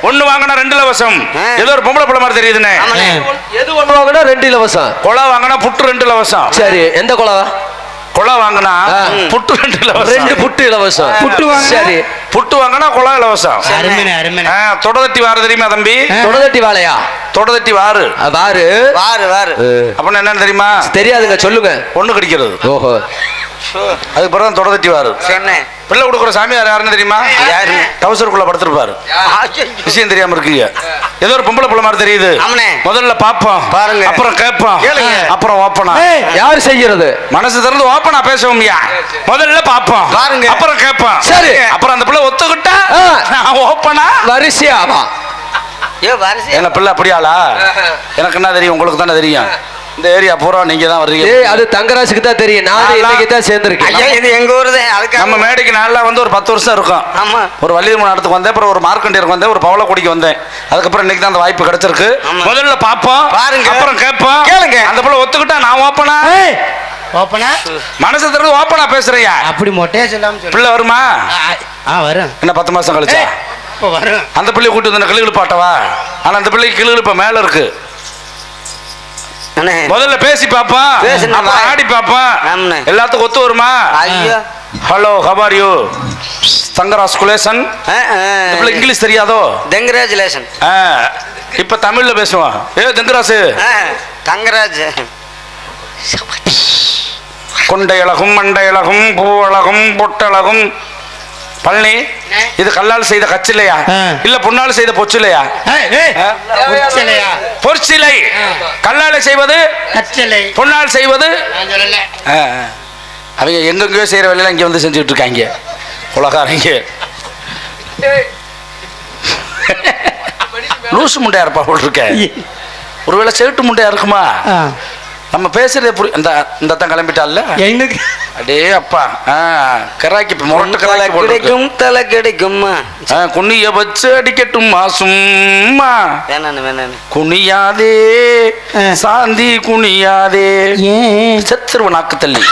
ஒண்ணு வாங்கினா 2 இலவசம். ஏதோ ஒரு பொம்பளை பிள்ளை மாதிரி தெரியுதுண்ணே. எது ஒண்ணு வாங்கினா 2 இலவசம். கொலா வாங்கினா புட்டு 2 இலவசம். சரி, எந்த கொலா? கொலா வாங்கினா புட்டு 2 இலவசம். 2 புட்டு இலவசம். புட்டு வாங்க. சரி, புட்டு வாங்கினா கொலா இலவசம். தொடதட்டி வாரு தெரியுமா தம்பி? தொடதட்டி வாழையா? தொடதட்டி வாரு. வாரு வாரு வாரு அப்படின்னு என்னன்னு தெரியுமா? தெரியாதுங்க, சொல்லுங்க. பொண்ணு கடிக்கிறது. ஓஹோ, அதுக்கு பிறகு தொடதட்டி வாரு. பிள்ளை கொடுக்குற சாமியார் யாருன்னு தெரியுமா? டவுசருக்குள்ள படுத்திருப்பாரு. விஷயம் தெரியாம இருக்கீங்க. ஏதோ ஒரு பொம்பளை பிள்ளை மாதிரி தெரியுது. முதல்ல பாப்போம், அப்புறம் கேட்போம், அப்புறம் ஓப்பனா. யாரு செய்யறது? மனசு திறந்து ஓப்பனா பேசுவோம். முதல்ல பாப்போம், அப்புறம் கேட்போம். சரி, அப்புறம் அந்த பிள்ளை ஒத்துக்கிட்டா ஓப்பனா வரிசையாவா? எங்க பிள்ளை அப்படியாளா? எனக்கு என்ன தெரியும்? உங்களுக்கு தானே தெரியும். இந்த ஏரியா பூரா நீங்க தான் வர்றீங்க. அது தங்கராஜுக்கு தான் தெரியும். நான் இன்னைக்கு தான் சேர்ந்திருக்கேன். இது எங்க ஊரு தான். நம்ம மேடைக்கு நாளா வந்து ஒரு 10 வருஷம் இருக்கும். ஆமா, ஒரு வள்ளியம்மன் இடத்துக்கு வந்தேன், அப்புறம் ஒரு மார்க்கண்டியருக்கு வந்தேன், ஒரு பவளக்குடிக்கு வந்தேன். அதுக்கப்புறம் இன்னைக்கு தான் அந்த வாய்ப்பு கிடைச்சிருக்கு. முதல்ல பாப்போம், அப்புறம் கேட்போம், கேளுங்க. அந்த பிள்ளை ஒத்துக்கிட்டா நான் ஓப்பனா ஓப்பனா மனசு திறந்து ஓப்பனா பேசுறியா? அப்படி மொட்டையா சொல்லாம சொல்லு. பிள்ளை வருமா? வரும். என்ன 10 மாசம் கழிச்சா? வரும். அந்த பிள்ளைய கூட்டி வந்து கிளுகிழு பாட்டவா? ஆனா அந்த பிள்ளைக்கு கிளுகிழு இப்ப மேல இருக்கு. முதல்ல பேசி பாப்பா, ஆடி பாப்பா, எல்லாத்துக்கும் ஒத்து வருமா? Hello, how are you? தங்கராஜ்குலேஷன். இங்கிலீஷ் தெரியாதோ? தங்கராஜுலேஷன். இப்ப தமிழ்ல பேசுவான். தங்கராஜ், தங்கராஜ். கொண்டையழகும் மண்டையழகும் பூவழகும் பொட்டழகும். பழனி, இது கல்லால் செய்த கச்சிலையா இல்ல பொன்னால செய்த பொச்சிலையா? பொற்சிலை. கல்லால செய்வது கச்சிலை, பொன்னால் செய்வது. அவங்க எங்கெங்கயோ செய்யற வேலையில இங்க வந்து செஞ்சுட்டு இருக்காங்க உலகாரங்க. லூசு முண்டையா இருப்பா போல் இருக்க. ஒருவேளை செவிட்டு முண்டையா இருக்குமா? நம்ம பேசுறது எப்படி? இந்த தான் கிளம்பிட்டால எனக்கு. அடே அப்பா, கராக்கி முரட்டு கராக்கி கிடைக்கும், தலை கிடைக்கும். குனிய வச்சு அடிக்கட்டுமா சும்மா? வேணானு குனியாதே சாந்தி குனியாதே. செத்துருவ நாக்கு தள்ளி.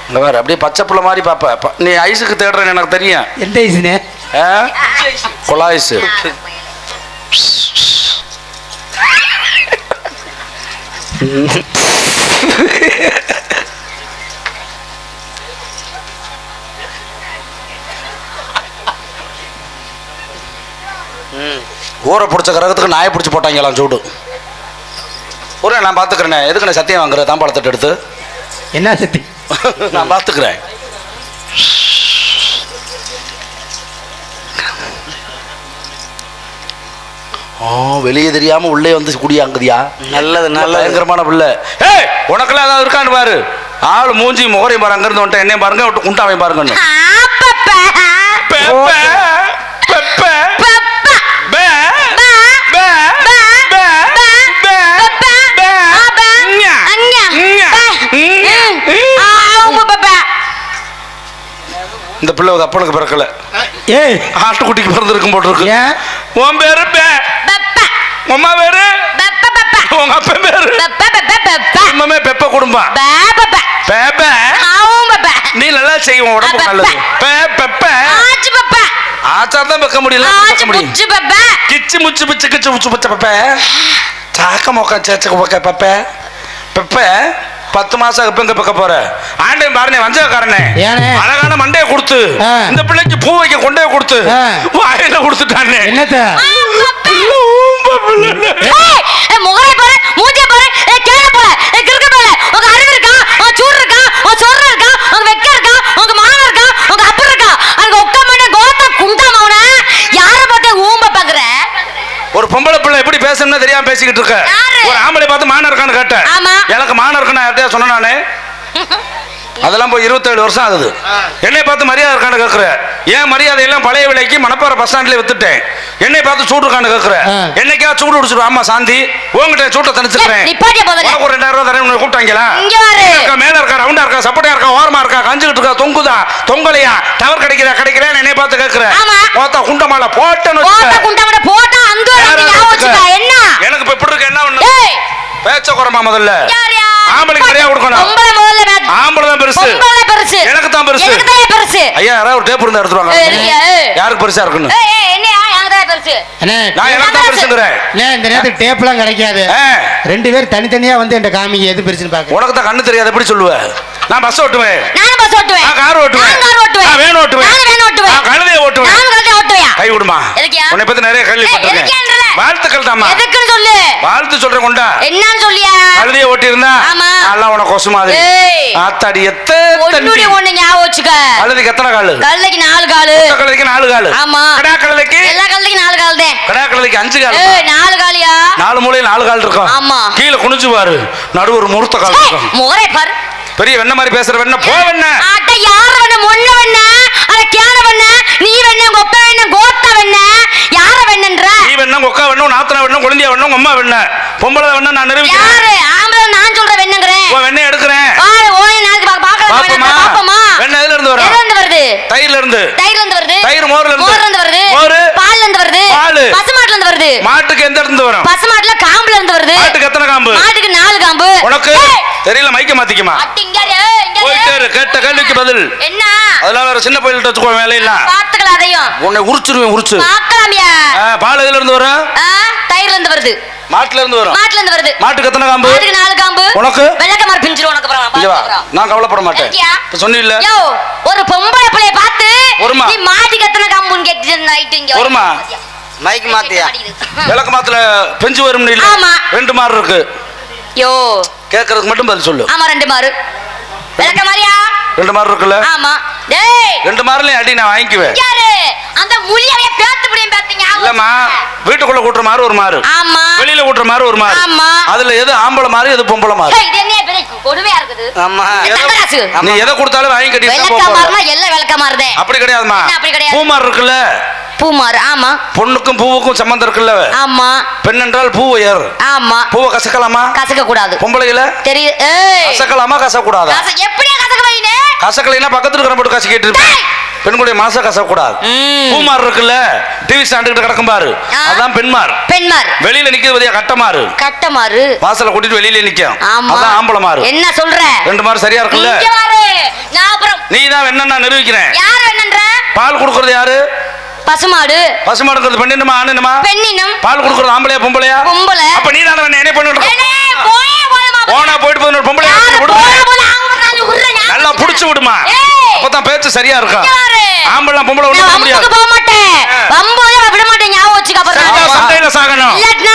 இங்க வேற அப்படியே பச்சை புள்ள மாதிரி பாப்ப. நீ ஐஸுக்கு தேடுறேன்னு எனக்கு தெரியும். எந்த ஐஸுனே? கொலாய்ஸ். ஊரை பிடிச்ச கரகத்துக்கு நாயை பிடிச்சி போட்டாங்களாம் சூடு. ஊரே நான் பார்த்துக்கிறேன். எதுக்கு நான் சத்தியம் வாங்குற? தாம்பாளத்தட்டு எடுத்து என்ன சத்தி? நான் பார்த்துக்கிறேன். வெளியே தெரியாம உள்ளே வந்து குடியாங்குதியா? நல்லது, நல்ல பயங்கரமான பிள்ளை. உனக்கெல்லாம் ஏதாவது இருக்கான்னு பாரு. ஆள் மூஞ்சி முகரையும் பாரு. அங்கிருந்து வந்துட்டு என்னையும் பாருங்க, விட்டு குண்டாவையும் பாருங்க. இந்த பிள்ளை அப்பனுக்கு பிறக்கல, ஆட்டுக்குட்டிக்கு பிறந்திருக்கும் போட்டிருக்கு. உன் பேரு உமா பேரு, உங்க அப்பா பேரு உண்மையே பெப்ப குடும்பம். நீ நல்லா செய்வோம், உடம்புக்கு நல்லது. ஆச்சா தான் வைக்க முடியல, வைக்க முடியும். கிச்சு முச்சு பிச்சு கிச்சு முச்சு பிச்ச பெப்ப சாக்க மொக்க சேச்ச பெப்ப பெப்ப 10 மாசம் எப்பங்க பக்க போற? ஆண்டையும் பாருனே வஞ்சகாரனே, அழகான மண்டைய கொடுத்து இந்த பிள்ளைக்கு பூ வைக்க கொண்டே கொடுத்து வாயில கொடுத்துட்டானே. என்னத்த முகரை பாரு, மூஞ்சிய பாரு, கேள பாரு, கிறுக்க பாரு. உங்க அறிவு இருக்கா? உங்க சூடு இருக்கா? உங்க சொல்ற இருக்கா? உங்க வெக்க இருக்கா? உங்க மானம் இருக்கா? உங்க அப்பா இருக்கா? அங்க உட்காம கோத்தா குண்டா மௌன யார பார்த்து ஊம்ப பாக்குற? ஒரு பொம்பளை பிள்ளை எப்படி பேசணும்னு தெரியாம பேசிக்கிட்டு இருக்க. ஒரு ஆம்பளை பார்த்து மானம் இருக்கான்னு கேட்டேன். எனக்கு மானம் இருக்குன்னு யார்கிட்டயா சொன்ன நானு? அதெல்லாம் போய் 27 வருஷம் ஆகுது. என்னை பார்த்து மரியாதை இருக்கான்னு கேட்குற. ஏன் மரியாதை எல்லாம் பழைய விலைக்கு மணப்பாறை பஸ் ஸ்டாண்ட்ல வித்துட்டேன். என்னை பார்த்து சூடு இருக்கான்னு கேட்குற. என்னைக்கா சூடு குடிச்சிடும்? ஆமா சாந்தி, உங்ககிட்ட சூட்டை தனிச்சுக்கிறேன். உனக்கு ஒரு 2000 ரூபாய் தரேன் கூப்பிட்டாங்களா? மேல இருக்கா, ரவுண்டா இருக்கா, சப்போட்டா இருக்கா, ஓரமா இருக்கா, கஞ்சுக்கிட்டு இருக்கா, தொங்குதா, தொங்கலையா, டவர் கிடைக்கிறேன் என்னை பார்த்து கேட்குற. பார்த்தா குண்டமால போட்டேன்னு எனக்கு இப்ப எப்படி இருக்கு? என்ன ஒண்ணு பேச்ச குறமா? முதல்ல ஆம்பளைக்கு நிறைய கொடுக்கணும். ஆம்பளை தான் பெருசு, எனக்கு தான் பெருசு. ஐயா, யாராவது ஒரு டேப் இருந்தா எடுத்துருவாங்க. யாருக்கு பெருசா இருக்குன்னு பெருசு அண்ணே நான் எனக்கு தான் பெருசுங்கிறேன். அண்ணே, இந்த நேரத்துக்கு டேப்லாம் கிடைக்காது. ஆ, 2 பேர் தனித்தனியா வந்து என்கிட்ட காமிங்க எது பெருசுன்னு பாக்க. உனக்கு தான் கண்ணு தெரியாது எப்படி சொல்லுவ? நான் பஸ் ஓட்டுவேன், நானும் பஸ் ஓட்டுவேன் நான் கார் ஓட்டுவேன், நான் கார் ஓட்டுவேன் நான் வேன் ஓட்டுவேன், நான் வேன் ஓட்டுவேன் நான் கழுதையை ஓட்டுவேன். நானும் கழுதை ஓட்டுவேன் கை விடுமா? எதுக்குயா? உன்னை பத்தி நிறைய கேள்விப்பட்டிருக்கேன். எதுக்குன்றல? வாழ்த்துக்கள் தாமா. எதுக்குன்னு சொல்லு வாழ்த்து சொல்றேன் கொண்டா. என்னன்னு சொல்லியா? கழுதையை ஓட்டி இருந்தா ஆமா. நல்லா உனக்கு கொசு மாதிரி. ஏய். ஆத்தாடி ஒண்ணுடைய ஒண்ணு ஞாபகம் வச்சுக்க. கழுதைக்கு எத்தனை காலு? கழுதைக்கு 4 காலு. கழுதைக்கு 4 காலு. ஆமா. கடா கழுதைக்கு எல்லா கழுதைக்கும் 4 கால் தான். கடா கழுதைக்கு 5 காலு. 4 காலியா? 4 மூலையில 4 கால் இருக்கும். ஆமா. கீழே குனிஞ்சு பாரு, நடு ஒரு முறுத்த கால் இருக்கும். முகரை பாரு. பெரிய வெண்ண மாதிரி பேசுற வெண்ண போ வெண்ண. அட யார வெண்ண? மொண்ண வெண்ண, அட கேன வெண்ண, நீ வெண்ண, கொப்ப வெண்ண, கோத்த வெண்ண, யார வெண்ணன்ற? நீ வெண்ண, கொக்கா வெண்ண, நாத்தனா வெண்ண, குழந்தையா வெண்ண, அம்மா வெண்ண, பொம்பளை வெண்ண நான் நிரூபிக்கிறேன். யாரு? ஆம்பளை நான் சொல்ற வெண்ணங்கறேன். உன் வெண்ணை எடுக்கிறேன். பாரு ஓய் நாளைக்கு பார்க்கலாம். பாப்பமா. பாப்பமா. வெண்ண எதுல இருந்து வரும்? எதுல இருந்து வருது? தயிர்ல இருந்து. தயிர்ல இருந்து வருது. தயிர் மோர்ல இருந்து. மோர்ல இருந்து வருது. மோர். பால்ல இருந்து வருது. பால். பசுமாட்டுல இருந்து வருது. மாட்டுக்கு எந்த இடத்துல வரும்? பசுமாட்டுல காம்புல இருந்து வருது. மாட்டுக்கு எத்தனை காம்பு? மாட்டுக்கு 4 காம்பு. உனக்கு ஏய், தெரியல, மைக்க மாத்திக்குமா. அட்டி இங்க இரு, இங்க போயிட்டே இரு. இரு, கேட்ட கேள்விக்கு பதில். என்ன? அதெல்லாம் வேற சின்ன பையில வச்சுக்கோ வேலையெல்லாம். பாத்துக்கலாம் அதையும். உன்னை உரிச்சிருவேன் உரிச்சு. பாக்கலாமியா? பால் எதுல இருந்து வரும்? தயிர்ல இருந்து வருது. மாட்டுல இருந்து வரும். மாட்டுல இருந்து வருது. மாட்டுக்கு எத்தனை காம்பு? மாட்டுக்கு 4 காம்பு. உனக்கு? வெள்ளக்கமார் பிஞ்சிரும் உனக்கு அப்புறம் இங்க வா, பாத்துக்கறோம். நான் கவலைப்பட மாட்டேன். எதுக்கியா? இப்ப சொன்னீல்ல யோ, ஒரு பொம்பளை பிள்ளைய பார்த்து ஒருமா. நீ மாட்டுக்கு எத்தனை காம்புன்னு கேட்டு நைட் இங்க ஒருமா. மைக் மாத்தியா? விளக்கு மாத்துல பெஞ்சு வரும் இல்ல? ஆமா. 2 மாறு இருக்கு. யோ, கேக்குறதுக்கு மட்டும் பதில் சொல்லு. ஆமா 2 மாறு. விளக்க மாரியா? 2 மாறு இருக்குல்ல? ஆமா. டேய், 2 மாறுலயும் அடி நான் வாங்கிக்குவேன். யாரு? அந்த முழியவே பேத்து முடியும் பாத்தீங்க. இல்லம்மா, வீட்டுக்குள்ள கூட்டுற மாறு ஒரு மாறு, ஆமா. வெளியில கூட்டுற மாறு ஒரு மாறு. ஆமா. அதுல எது ஆம்பளை மாறு எது பொம்பளை மாறு? இது என்ன பெரிய கொடுமையா இருக்குது. ஆமா. இந்த தங்கராசு. நீ எதை கொடுத்தாலும் வாங்கி கட்டிட்டு தான் விளக்க போக போற. மாறுனா எல்லாம் விளக்க மாறுதே. அப்படி கிடையாதுமா. என்ன அப்படி கிடையாது? பூ மாறு இருக்குல்ல? பூ மாறு. ஆமா. பொண்ணுக்கும் பூவுக்கும் சம்பந்தம் இருக்குல்ல? ஆமா. பெண் என்றால் பூ உயர். ஆமா. பூவை கசக்கலாமா? கசக்க கூடாது. பொம்பளையில தெரியுது. ஏய், கசக்கலாமா கசக்கூடாதா? எப்படியா கசக்க வைனே? கசக்கலைன்னா பக்கத்துல இருக்கிற போட்டு கசக்கிட்டு இருப்பேன். பெண்களுடைய மனச கசக்கூடாது. பூமார் இருக்குல்ல, டிவி ஸ்டாண்டு கிட்ட கிடக்கும் பாரு, அதான் பெண்மார். பெண்மார். வெளியில நிக்கிறது பத்தியா கட்டமாறு. கட்டமாறு. வாசல்ல கூட்டிட்டு வெளியில நிக்கும், ஆமா. அதான் ஆம்பளை மாறு. என்ன சொல்ற? 2 மாறு சரியா இருக்குல்ல? இங்க பாரு. நான் அப்புறம் நீ தான் என்னன்னா நிரூபிக்கிறேன். யார் என்னன்ற? பால் கொடுக்கறது யாரு? பசுமாடு. பசுமாடுங்கிறது பெண்ணினமா ஆணுமா? பெண்ணினம். பால் கொடுக்கறது ஆம்பளையா பொம்பளையா? பொம்பளை. அப்ப நீ தான என்ன பண்ணிட்டு இருக்க? ஏய், போயே போலமா. போனா போயிட்டு போன பொம்பளையா யாரு விடுமா? போயே போல ஆங்கறானே உர்றயா? நல்லா புடிச்சு விடுமா. ஏய், அப்பதான் பேச்சு சரியா இருக்கும். இங்க பாரு. ஆம்பளை பொம்பளை நான் ஒண்ணும் முடியாது. வம்புக்கு போக மாட்டேன். வம்போல விட மாட்டேன். ஞாபகம் வச்சுக்க அப்புறம். செஞ்சா சண்டையில சாகணும். இல்லட்னா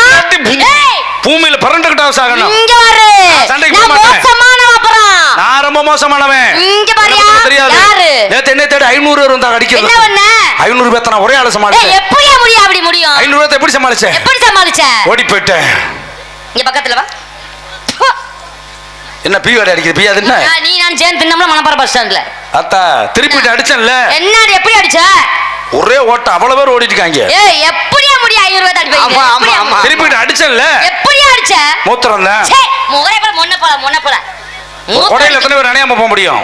ஏய், பூமியில பறந்துகிட்டா சாகணும். இங்க பாரு. சண்டைக்கு நான் போக மாட்டேன். மோசமானவ அப்புறம். நான் ரொம்ப மோசமானவன். இங்க பாரியா? எனக்கு தெரியாது. யாரு? நேத்து என்ன தேடி 500 பேர் வந்தா அடிக்கிறது. என்ன பண்ண? 500 பேர் நான் ஒரே ஆளு ஏய், சமாளிச்சேன். எப்படியா முடியும்? அப்படி முடியும்? 500 பேர் எப்படி சமாளிச்சேன்? எப்படி சமாளிச்ச? ஓடி போயிட்டேன். இங்க பக்கத்துல வா. என்ன பீ வாடி அடிக்குது? பீ அது என்ன? நீ நான் சேர்ந்து தின்னம்ல மணப்பாறை பஸ் ஸ்டாண்ட்ல. அத்தா திருப்பிட்டு அடிச்சேன்ல. என்னடி எப்படி அடிச்ச? ஒரே ஓட்ட அவ்வளவு பேர் ஓடிட்டாங்க. ஏய், எப்படியா முடியும்? 500 ரூபாய் தடி ஆமா, ஆமா, வைங்க. ஆமா. திருப்பிட்டு அடிச்சேன்ல. எப்படியா அடிச்ச? மூத்திரம் தான். சே, முகரை போல மொன்ன போல மொன்ன போல. கொடையில எத்தனை பேர் அணையாம போக முடியும்?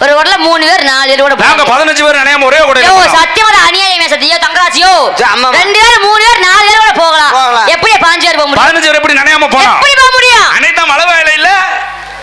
ஒரு உடல 3 பேர் 4 பேர் கூட நாங்க 15 பேர் அணையாம ஒரே யோ, கொடையில. சத்தியமா அநியாயமே சத்தியோ தங்கராசியோ. ஆமா. 2 பேர் 3 பேர் 4 பேர் கூட போகலாம். போகலாம். எப்படியா 5 பேர் போக முடியும்? 15 பேர் எப்படி நனையாம போனோம்? எப்படி போக முடியும்? அனைத்தா மழை வேலை இல்ல.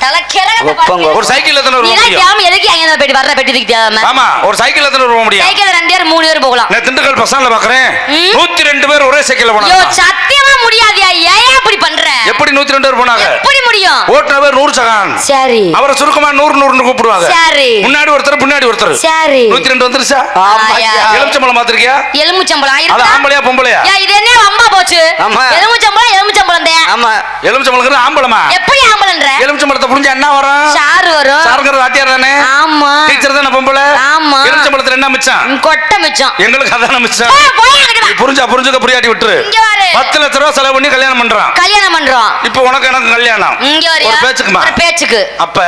ஒரு சைக்கிள் எத்தனை போக முடியும்? எதுக்கு அங்க போயிட்டு வர்ற பெட்டி தூக்கிட்டாம? ஆமா, ஒரு சைக்கிள் எத்தனை போக முடியும்? சைக்கிள் 2 பேர் 3 பேர் போகலாம். நான் திண்டுக்கல் பஸ் ஸ்டாண்ட்ல பாக்குறேன், ம். 102 பேர் ஒரே சைக்கிள்ல யோ, போனாங்க. சத்தியமா முடியாதியா? ஏன் அப்படி பண்ற? எப்படி 102 பேர் போனாங்க? எப்படி முடியும்? ஓட்டுன பேர் 100 சகான். சரி அவரை சுருக்கமா 100 கூப்பிடுவாங்க. சரி முன்னாடி ஒருத்தர் பின்னாடி ஒருத்தர். சரி. 102 வந்துருச்சா? ஆமாய்யா. எலுமிச்சம்பழம் பாத்திருக்கியா? எலுமிச்சம்பழம் அது ஆயிருக்கா? ஆம்பளையா பொம்பளையா? யா, இது என்ன அம்பா போச்சு? ஆமா. எலுமிச்சம்பழம் தான். ஆமா. எலுமிச்சம்பழம் ஆம்பளமா? எப்படி ஆம்பளன்ற? எலுமிச்சம்பழத்தை புரிஞ்சா என்ன வரும்? சாறு வரும். சாருங்கிறது வாத்தியார் தானே? ஆமா. டீச்சர் தானே பொம்பளை? ஆமா. எலுமிச்சம்பழத்துல என்ன மிச்சம்? கொட்டை மிச்சம். எங்களுக்கு அதான மிச்சம். போய் அங்கிட்டு வா. புரிஞ்சுக்க புரியாட்டி விட்டுரு. இங்க வாரு. 10 லட்ச ரூபாய் செலவு பண்ணி கல்யாணம் பண்றான். கல்யாணம் பண்றோம். இப்போ உனக்கு எனக்கு கல்யாணம். இங்க வரியா? ஒரு பேச்சுக்குமா? ஒரு பேச்சுக்கு. அப்ப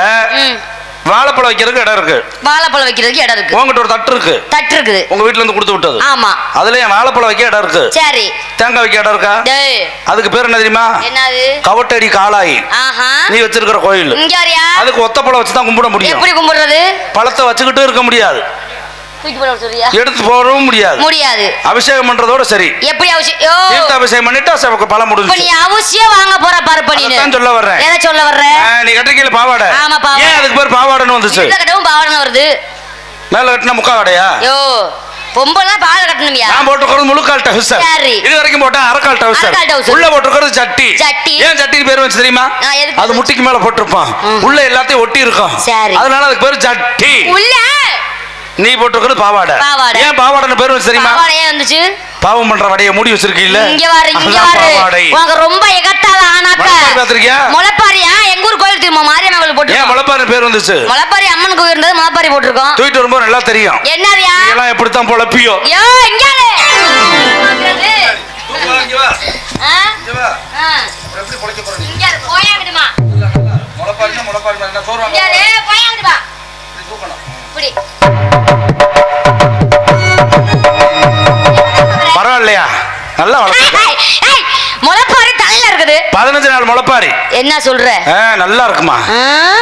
ம். வாழைப்பழம் வைக்கிறதுக்கு இடம் இருக்கு. வாழைப்பழம் வைக்கிறதுக்கு இடம் இருக்கு. உங்ககிட்ட ஒரு தட்டு இருக்கு. தட்டு இருக்குது. உங்க வீட்டுல இருந்து கொடுத்து விட்டது. ஆமா. அதுல என் வாழைப்பழம் வைக்க இடம் இருக்கு. சரி. தேங்காய் வைக்க இடம் இருக்கா? டேய், அதுக்கு பேர் என்ன தெரியுமா? என்னது? கவட்டடி காளாய். ஆஹா. நீ வச்சிருக்கிற கோயில். இங்க வரியா? அதுக்கு ஒத்த பழம் வச்சு தான் கும்பிட முடியும். எப்படி கும்பிடுறது? பழத்தை வச்சுக்கிட்டு இருக்க முடியாது. தூக்கி போட சொல்றியா? எடுத்து போடவும் முடியாது. முடியாது. அபிஷேகம் பண்றதோட சரி. எப்படி அவசியம்? யோ, தீர்த்த அபிஷேகம் பண்ணிட்டா சபக்கு பழம் இப்ப முடிஞ்சு. நீ அவசியம் வாங்க போற பருப்பு நீ. அதான் சொல்ல வர்றேன். எதை சொல்ல வர்ற? நீ கட்டிக்கல பாவாடை. ஆமா, பாவாடை. ஏன் அதுக்கு பேர் பாவாடைன்னு வந்துச்சு? இந்த கட்டவும் பாவாடை வருது. மேல கட்டின முக்கா வாடையா? யோ, பொம்பளை பால் கட்டணுமியா நான் போட்டுக்கிறது முழுக்கால் டவுசர். சரி. இது வரைக்கும் போட்டா அரைக்கால் டவுசர். அரைக்கால் trouser. உள்ள போட்டுக்கிறது சட்டி. சட்டி. ஏன் சட்டிக்கு பேர் வச்சு தெரியுமா? எதுக்கு? அது முட்டிக்கு மேல போட்டிருப்பான். உள்ள எல்லாத்தையும் ஒட்டி இருக்கும். சரி. அதனால அதுக்கு பேரு சட்டி. உள்ள நீ போட்டுக்கிறது பாவாடை. பாவாடை. ஏன் பாவாடைன்னு பேர் வச்சு தெரியுமா? பாவாடை ஏன் வந்துச்சு? பாவம் பண்ற வடைய மூடி வச்சிருக்கீல்ல? இங்க வாரு பாவாடை. உங்க ரொம்ப எகத்தால ஆனாக்க முளைப்பாரி பார்த்திருக்கியா? முளைப்பாரியா எங்க ஊர் கோயில் தெரியுமா? மாரியம்மன் கோயில் ஏன் போட்டு முளைப்பாரி பேர் வந்துச்சு? முளைப்பாரி அம்மன் கோயில் இருந்தது முளைப்பாரி போட்டிருக்கோம். தூக்கிட்டு வரும்போது நல்லா தெரியும். என்னரியா எல்லாம் எப்படித்தான் பொழப்பியோ. யோ இங்க பரவாயில்லையா? நல்லா முளைப்பாரி தலையில இருக்குது. 15 நாள் முளைப்பாரி. என்ன சொல்ற? நல்லா இருக்குமா?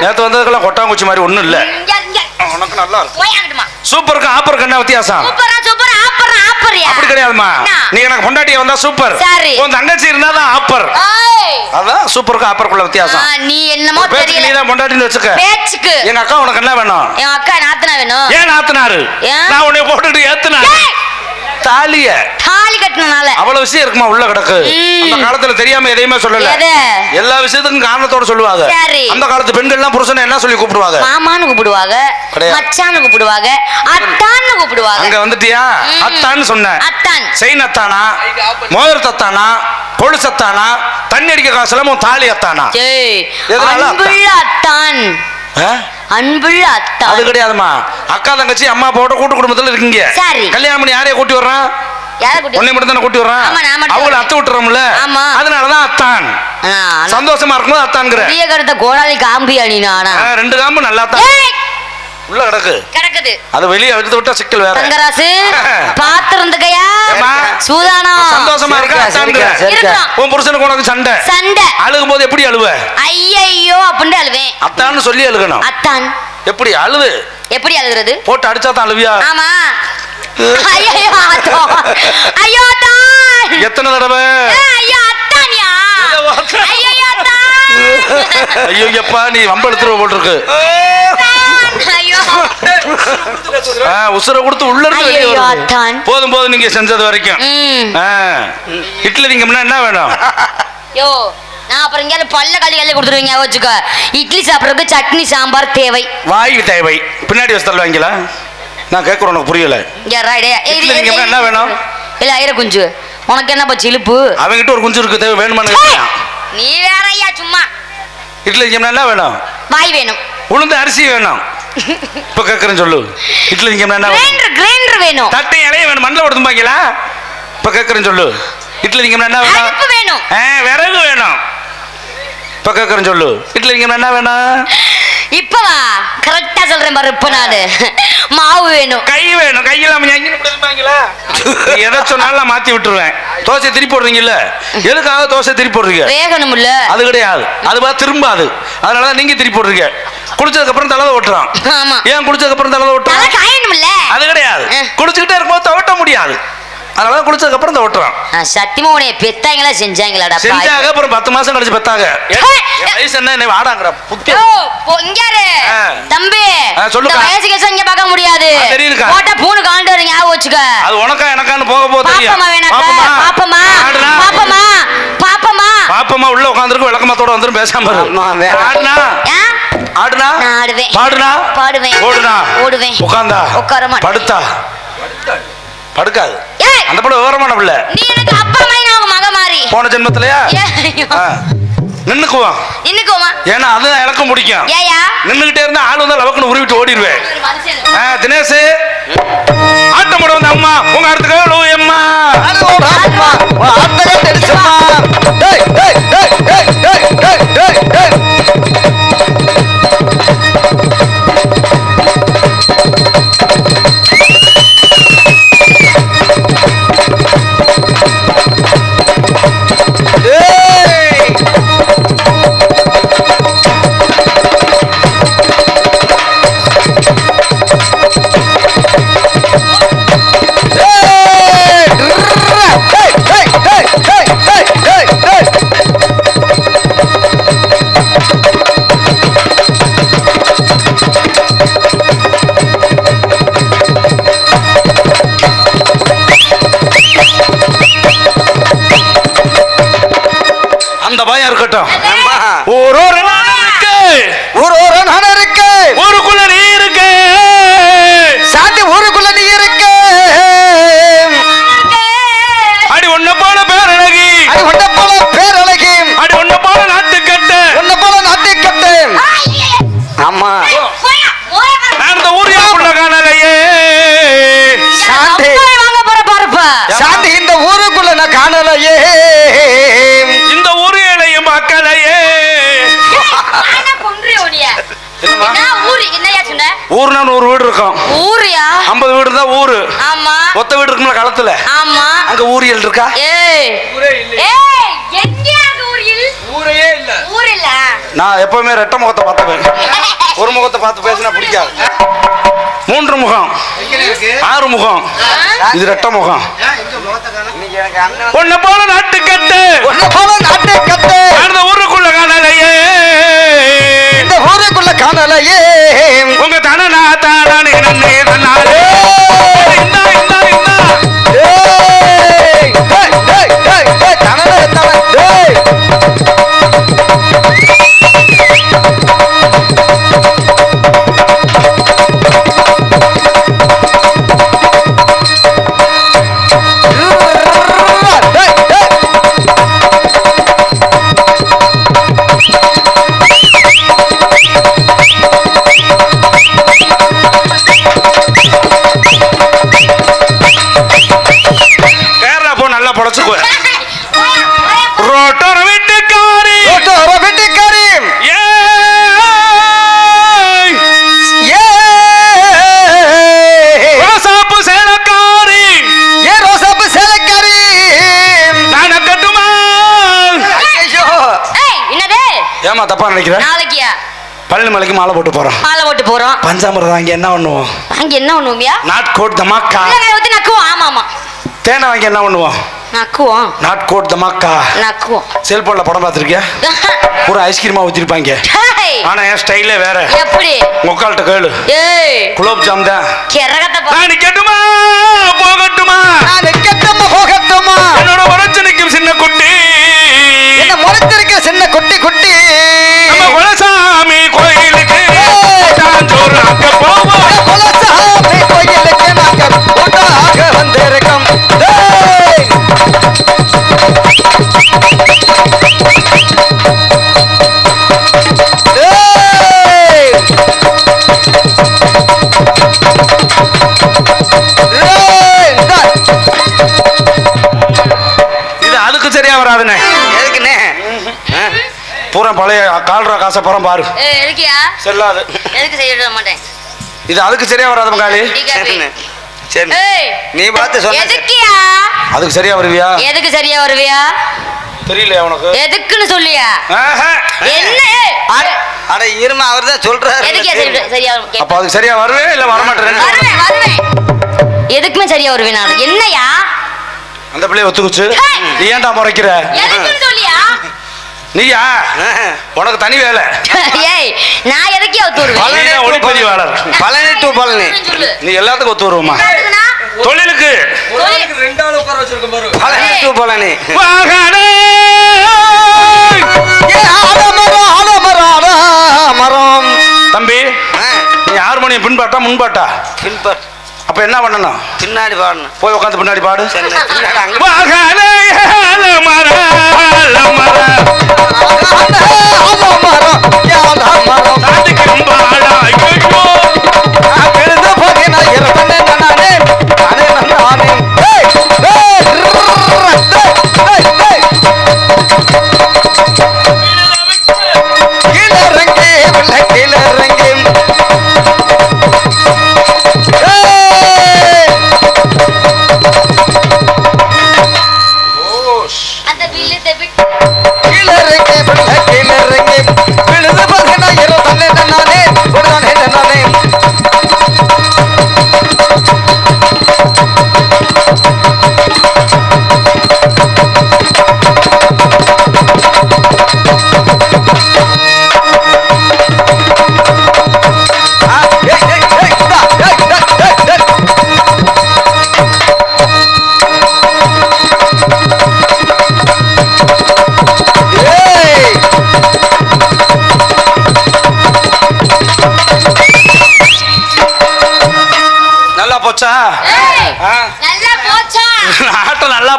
நேத்து வந்ததுக்கெல்லாம் கொட்டாங்குச்சி மாதிரி ஒண்ணும் இல்ல. இங்க உனக்கு நல்லா இருக்கு. போயாங்கடுமா. சூப்பருக்கு ஆப்பருக்கு என்ன வித்தியாசம்? சூப்பரா சூப்பர் ஆப்பர் ஆப்பரியா? அப்படி கிடையாதுமா. நீ எனக்கு பொண்டாட்டியா வந்தா சூப்பர். சரி. உன் தங்கச்சி இருந்தாதான் ஆப்பர். அதான் சூப்பருக்கு ஆப்பருக்குள்ள வித்தியாசம். நீ என்னமோ தெரியல. நீ தான் பொண்டாட்டின்னு வச்சுக்க. பேச்சுக்கு. எங்க அக்கா உனக்கு என்ன வேணும்? என் அக்கா நாத்தனா வேணும். ஏன் நாத்தனாரு? நான் உன்னை போட்டுட்டு ஏத்துனாரு. தாலிய தாலி கட்டினால அவ்வளவு விஷயம் இருக்குமா உள்ள கிடக்கு. அந்த காலத்துல தெரியாம எதையுமே சொல்லல. எல்லா விஷயத்துக்கும் காரணத்தோட சொல்லுவாங்க. அந்த காலத்து பெண்கள் எல்லாம் புருஷனை என்ன சொல்லி கூப்பிடுவாங்க? மாமான்னு கூப்பிடுவாங்க, மச்சான்னு கூப்பிடுவாங்க, அத்தான்னு கூப்பிடுவாங்க. அங்க வந்துட்டியா? அத்தான்னு சொன்ன. அத்தான் செயின் அத்தானா, மோதிர தத்தானா, கொலுசு அத்தானா, தண்ணி அடிக்க காசுல தாலி அத்தானா? அன்புள்ள அத்தான். அன்புள்ள அத்தான். அது கிடையாதுமா. அக்கா தங்கச்சி அம்மா போட்ட கூட்டு குடும்பத்துல இருக்கீங்க. கல்யாணம் பண்ணி யாரைய கூட்டி வர்றான்? உன்னை மட்டும் தானே கூட்டி வர்றான். அவங்கள அத்தை விட்டுறோம்ல. அதனாலதான் அத்தான். சந்தோஷமா இருக்கும்போது அத்தான்ங்கிற. பெரிய கருத்த கோடாலி காம்பி அணினா ரெண்டு காம்பு நல்லா தான் உள்ள கிடக்குது. அது வெளியே எடுத்து விட்டா சிக்கல் வேற. தங்கராசு பாத்திருந்துக்கையா சூதானா சந்தோஷமா இருக்கா? உன் புருஷனுக்கு உனக்கு சண்டை அழுகும் போது எப்படி அழுவ? ஐயோ அப்படின்னு அழுவேன். அத்தான்னு சொல்லி அழுகணும். அத்தான் எப்படி அழுது? எப்படி அழுகிறது? போட்டு அடிச்சா தான் அழுவியா? ஆமா. ஐயோ அத்தான். எத்தனை தடவை? ஐயோ அத்தான்யா. ஐயோ எப்பா நீ வம்பெடுத்துருவ போட்டிருக்கு. உசுர கொடுத்து உள்ள இருந்து வெளியே வருது. போதும் போதும் நீங்க செஞ்சது வரைக்கும். இட்லி நீங்க என்ன வேணும்? யோ நான் அப்புறம் இங்க பல்ல கள்ளி கொடுத்துருவீங்க வச்சுக்க. இட்லி சாப்பிடறதுக்கு சட்னி சாம்பார் தேவை. வாய் தேவை. பின்னாடி வச்சு தள்ளுவாங்களா? நான் கேட்கறேன் உனக்கு புரியல. இட்லி நீங்க என்ன வேணும்? இல்ல ஐயர குஞ்சு உனக்கு என்ன பச்சு இழுப்பு? அவங்கிட்ட ஒரு குஞ்சு இருக்கு தேவை வேணுமான்னு. நீ வேற ஐயா சும்மா. இட்லி நீங்க என்ன வேணும்? வாய் வேணும். உளுந்து அரிசி வேணும். இப்ப கேக்குறேன் சொல்லு. இட்லி நீங்க என்ன வேணும்? கிரைண்டர் வேணும். தட்டை இலைய வேணும். மண்ணில் கொடுத்துப்பாங்களா? இப்ப கேக்குறேன் சொல்லு. இட்லி நீங்க என்ன வேணும்? அடுப்பு வேணும். விறகு வேணும். இப்ப கேக்குறேன் சொல்லு. இட்லி நீங்க என்ன வேணும்? இப்பவா கரெக்டா சொல்றேன் பாரு. இப்ப நானு மாவு வேணும். கை வேணும். கையில எதை சொன்னாலும் நான் மாத்தி விட்டுருவேன். தோசை திருப்பி போடுறீங்கல்ல, எதுக்காக தோசை திருப்பி போடுறீங்க? வேகணும்ல. அது கிடையாது. அது பார்த்து திரும்பாது. அதனாலதான் நீங்க திருப்பி போடுறீங்க. குடிச்சதுக்கு அப்புறம் தலை ஓட்டுறான். ஏன் குடிச்சதுக்கு அப்புறம் தலை ஓட்டுறான்? அது கிடையாது. குடிச்சுக்கிட்டே இருக்கும்போது தவட்ட முடியாது. அதனால குடிச்சதுக்கு அப்புறம் இந்த ஓட்டுறான். சத்தியமா உனைய பெத்தாங்களா செஞ்சாங்களாடா? செஞ்சாங்க. அப்புறம் 10 மாசம் கழிச்சு பெத்தாங்க. வயசு என்ன வாடாங்கற புத்தி. இங்காரு தம்பி சொல்லுங்க. வயசு கேச இங்க பார்க்க முடியாது. போட்டா பூனு காண்டு வரீங்க வச்சுக்க. அது உனக்கா எனக்கான்னு போக போகுது. பாப்பமா பாப்பமா பாப்பமா பாப்பமா உள்ள உட்கார்ந்திருக்கு. விளக்கமாத்தோட வந்துரும். பேசாம இரு. ஆடுனா ஆடுனா நான் ஆடுவேன். பாடுனா பாடுவேன். ஓடுனா ஓடுவேன். உட்கார்ந்தா உட்கார மாட்டேன். படுத்தா படுக்காது. அந்த பொண்ணு விவரமான பிள்ளை. நீ எனக்கு அப்பா மாதிரி நான் மக மாதிரி. போன ஜென்மத்திலயா? நின்னுக்குவா. நின்னுக்குவா. ஏன்னா அதுதான் எனக்கும் பிடிக்கும். ஏயா நின்னுகிட்டே இருந்தா ஆளு வந்தா லவக்குன்னு உருவிட்டு ஓடிடுவேன். தினேஷ் ஆட்டம் போட வந்த அம்மா உங்க அடுத்துக்கு அம்மா பயம் இருக்கட்டும். அம்மா. ஊரோர நான் இருக்கு, ஊரோர நான் இருக்கு, ஊருக்குள்ள நீ இருக்கு, சாந்தி ஊருக்குள்ள நீ இருக்கு, அடி ஒன்ன போல பேரழகி, அது உன்ன போல பேரழகி, அடி ஒன்ன போல நாட்டுக்கட்டு. உன்ன போல நாட்டை கட்டு. அம்மா நான் இந்த ஊரியா புள்ள காணலையே. சாந்தி வாங்க போற பாருப்பா. சாந்தி இந்த ஊருக்குள்ள நான் காணலையே. இந்த ஊரையும் மக்களையே. ஊர்னா 100 வீடு இருக்கும். ஊரியா? 50 வீடு இருந்தா ஊரு. ஆமா. மொத்த வீடு இருக்கும்ல களத்துல. ஆமா. அங்க ஊரியல் இருக்கா? ஏய் ஊரே இல்லை. ஏய் எங்க அந்த ஊரில்? ஊரையே இல்ல. ஊர் இல்ல. நான் எப்பவுமே ரெட்ட முகத்தை பார்த்தவன். ஒரு முகத்தை பார்த்து பேசினா பிடிக்காது. 3 முகம், 6 முகம், இது ரெட்ட முகம். இன்னைக்கு எனக்கு அண்ணன் உன்னை போல நாட்டுக்கட்டு, உன்ன போல நாட்டை கட்டு. அந்த ஊருக்குள்ள காணலையே. இந்த ஊருக்குள்ள காணலையே. உங்க தனனா தானே நன்னே தன்னாலே. இந்தா இந்தா இந்தா. ஏய், டேய், டேய், டேய், டேய், தனனே, தனனே, டேய். டேய், டேய். கேரளா போ நல்லா பொழைச்சுக்குவேன். ரோட்டோர வீட்டுக்காரி. ரோட்டோர வீட்டுக்காரி. ஏய். ஏய். ரோசாப்பு சேலக்காரி. ஏ ரோசாப்பு சேலைக்காரி. நான கட்டுமா? ஐயோ. ஏய் என்னது? ஏமா தப்பா நினைக்கிறேன்? நாளைக்கியா? பழனி மலைக்கு மாலை போட்டு போறோம். மாலை போட்டு போறோம். பஞ்சாமிரதம் வாங்கி என்ன பண்ணுவோம்? அங்க என்ன பண்ணுவோம்யா? நாட்கோட் தமாக்கா. இல்லங்க வந்து நக்குவோம். ஆமா ஆமா. தேனை வாங்கி என்ன பண்ணுவோம்? நக்குவோம். நாட்கோட் தமாக்கா. நக்குவோம். செல்போன்ல படம் பார்த்திருக்கியா? பூரா ஐஸ்கிரீமா ஊத்திருப்பாங்க. ஏய் ஆனா என் ஸ்டைலே வேற. எப்படி? முக்கால்கிட்ட கேளு. ஏய் குலோப் ஜாம் தான். கெரகத்தை போ. நான் நிக்கட்டுமா போகட்டுமா? நான் நிக்கட்டுமா போகட்டுமா? என்னோட உரைச்சு நிக்கும் சின்ன குட்டி. என்ன முறைத்திருக்க சின்ன குட்டி குட்டி. நம்ம குலசாமி கோயிலுக்கு தாஞ்சோறு அங்க போவோம். குலசாமி கோயிலுக்கு நாங்க கூட்டாக வந்திருக்கோம். டேய். டேய். டேய். இந்தா. இது அதுக்கு சரியா வராதுண்ணே. எதுக்குண்ணே? பூரா பழைய கால்ரா காசை புறம் பாரு. ஏய் எதுக்கியா? செல்லாது. எதுக்கு செய்ய மாட்டேன். இது அதுக்கு சரியா வராது மங்காளி. Tea coffee. சரி ஏய் நீ பார்த்து சொன்ன. எதுக்கியா? அதுக்கு சரியா வருவியா? எதுக்கு சரியா வருவியா? தெரியலையா உனக்கு? எதுக்குன்னு சொல்லியா? ஆஹா. என்ன? அட இருமா அவர் தான் சொல்றாரு. எதுக்கியா சரியா வரும்? அப்ப அதுக்கு சரியா வருவே இல்ல வரமாட்டேன். வருவேன் வருவேன். எதுக்குமே சரியா வருவேன் நான். என்னையா? அந்த பிள்ளைய ஒத்துக்குச்சு. ஏய். நீ ஏன்டா முறைக்கிற? எதுக்குன்னு சொல்லியா? நீயா? உனக்கு தனி வேலை. ஏய் நான் எதுக்கியா ஒத்து வருவேன்? பழனி ஒளிப்பதிவாளர். பழனி டு பழனி. சொல்லு. நீ எல்லாத்துக்கும் ஒத்து வருவோமா? எதுக்குண்ணா? தொழிலுக்கு. தொழில். 2 ஆள் உட்கார வச்சிருக்கோம் பாரு. பழனி டு பழனி. வாகனே. ஏ ஆலமரம் ஆலமரம் ஆலமரம். தம்பி நீ ஹார்மோனியம் பின்பாட்டா முன்பாட்டா? பின்பட் அப்ப என்ன பண்ணணும்? பின்னாடி பாடணும். போய் உட்காந்து பின்னாடி பாடு. பின்னாடி அங்க வாகனே ஆலமர ஆலமர ஆலமரம் ஆலமரம். சாதிக்கு ரொம்ப ஆழா. ஐயோ. நான் பிறந்து போகிறேன் இரத்தனே நானே நானே நானே. டேய் டேய் டேய் டேய். கீழ இறங்கி உள்ள கீழ இறங்கி. அந்த பில்லு தெபி கீழ இறங்கி உள்ள கீழ இறங்கி.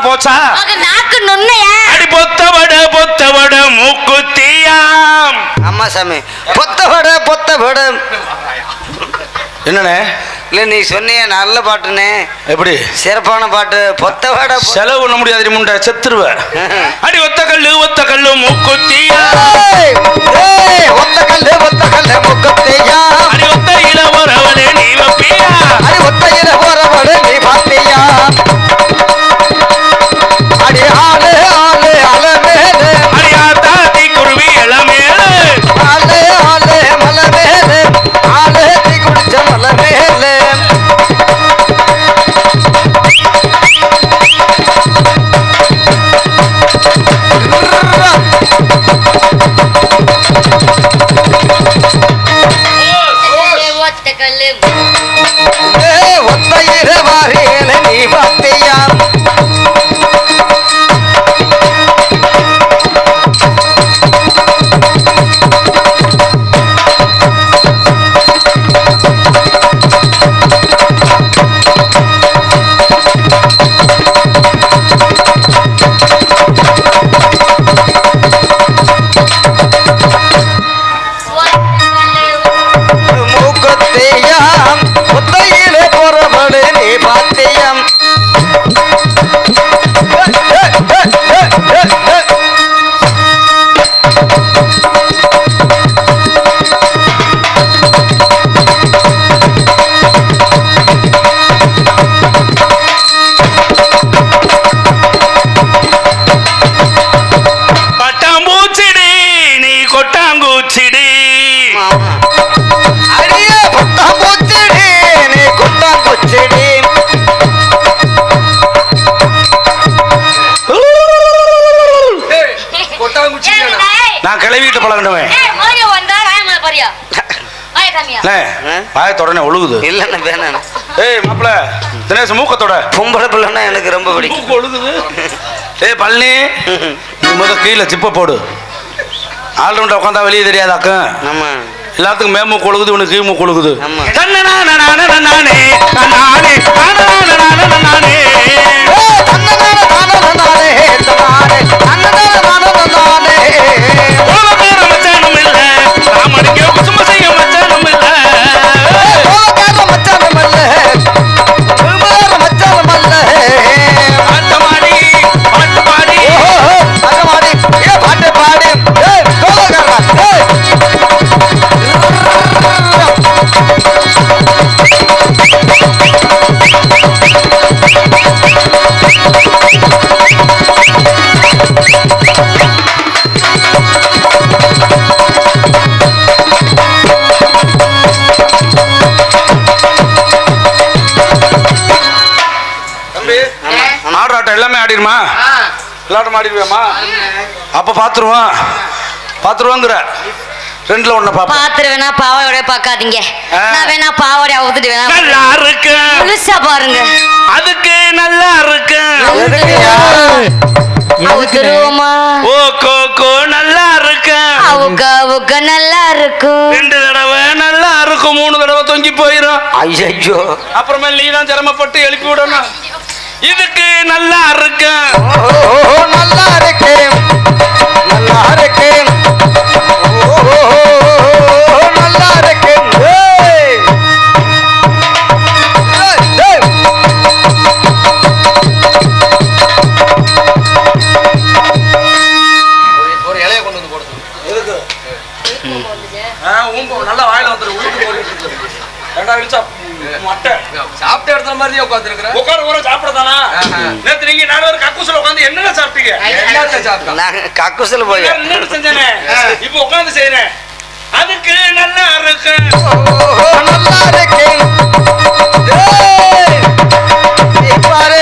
போச்சா உனக்கு நாக்கு நுண்ணையா அடி பொத்தவட மூக்குத்தியாம். ஆமா சாமி, பொத்த வட என்னண்ணே இல்ல நீ சொன்னிய நல்ல பாட்டுனே, எப்படி சிறப்பான பாட்டு. பொத்த வட செலவு பண்ண முடியாது முண்டை செத்துருவ. அடி ஒத்த கல்லு மூக்குத்தியா ஒத்த கல்லு முக்கத்தையா அடி ஒத்த இல வரவளே நீ வப்பியா அடி ஒத்தையில போறவடு நீ பாத்தியா அடி ஆளு அலமேலு அடி ஆத்தாத்தி குருவி இளமேலு ஆளு மலமேலு ஆளு தீ குடிச்ச மலமேலு ஒத்த கல்லு ஒத்தையில வாரியல நீ பாத்தியா மூக்கத்தையாம் ஒத்தையிலே போறவடு நீ பாத்தியம் பட்டாம்பூச்சிடி நீ கொட்டாங்கூச்சிடி அடியே பொட்டாம்பூச்சிடி நீ கொட்டாங்குச்சிடி கொட்டாங்குச்சி நான் கிளவிட்டு பழகினவன். மோதிய வந்தா வாயமா பாரியா வாய காமியா வாய தொடனே ஒழுகுது. இல்லைன்னு வேணாம். ஏய் மாப்பிள தினேஷ் மூக்கத்தோட பொம்பளை பிள்ளைன்னா எனக்கு ரொம்ப பிடிக்கும். மூக்கு ஒழுகுது. ஏய் பழனி நீ முத கீழே சிப்ப போடு. ஆல்ரவுண்டா உட்காந்தா வெளியே தெரியாதாக்கும். ஆமா எல்லாத்துக்கும் மே மூக்கு ஒழுகுது, உனக்கு கீழ் மூக்கு ஒழுகுது. ஆமா. ஆடுறாட்டம் எல்லாமே ஆடிடுமா? எல்லாட்டும் ஆடிடுவேமா? அப்ப பாத்துருவாங்கிற ரெண்டுல ஒண்ணு பாப்பா. பாத்துருவேனா பாவாயோட பாக்காதீங்க. நான் வேணா பாவாடைய ஊத்துட்டு வேணா நல்லா இருக்கு முழுசா பாருங்க. அதுக்கு நல்லா இருக்கு அவுத்துருவோமா? ஓ கோ நல்லா இருக்கு அவுக்க நல்லா இருக்கும். 2 தடவை நல்லா இருக்கும், 3 தடவை தொங்கி போயிரும். ஐயோ அப்புறமே நீ தான் சிரமப்பட்டு எழுப்பி விடணும். இதுக்கு நல்லா இருக்கு நல்லா இருக்கு நல்லா இருக்கு நல்லா இருக்கு. ஒரு இலைய கொண்டு வந்து போடுறது. நல்லா வாயில வந்துரு உழுக்கு போட்டு சாப்பிட்ட இடத்துல மாதிரி உட்காந்துருக்கிறேன். உட்கார ஊர சாப்பிடதானா? நேத்து நீங்க நாலு பேர் கக்கூசுல உட்காந்து என்னென்ன சாப்பிட்டீங்க? எல்லாத்தையும் சாப்பிட்டோம். நான் கக்கூசில் போய் என்னென்ன செஞ்சேனே இப்ப உட்காந்து செய்யறேன். அதுக்கு நல்லா இருக்கு நல்லா இருக்கு. பாரு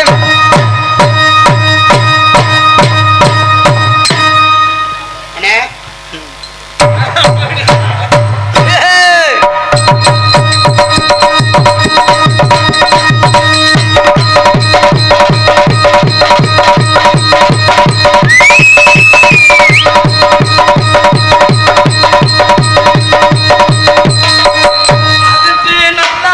அதுக்கு நல்லா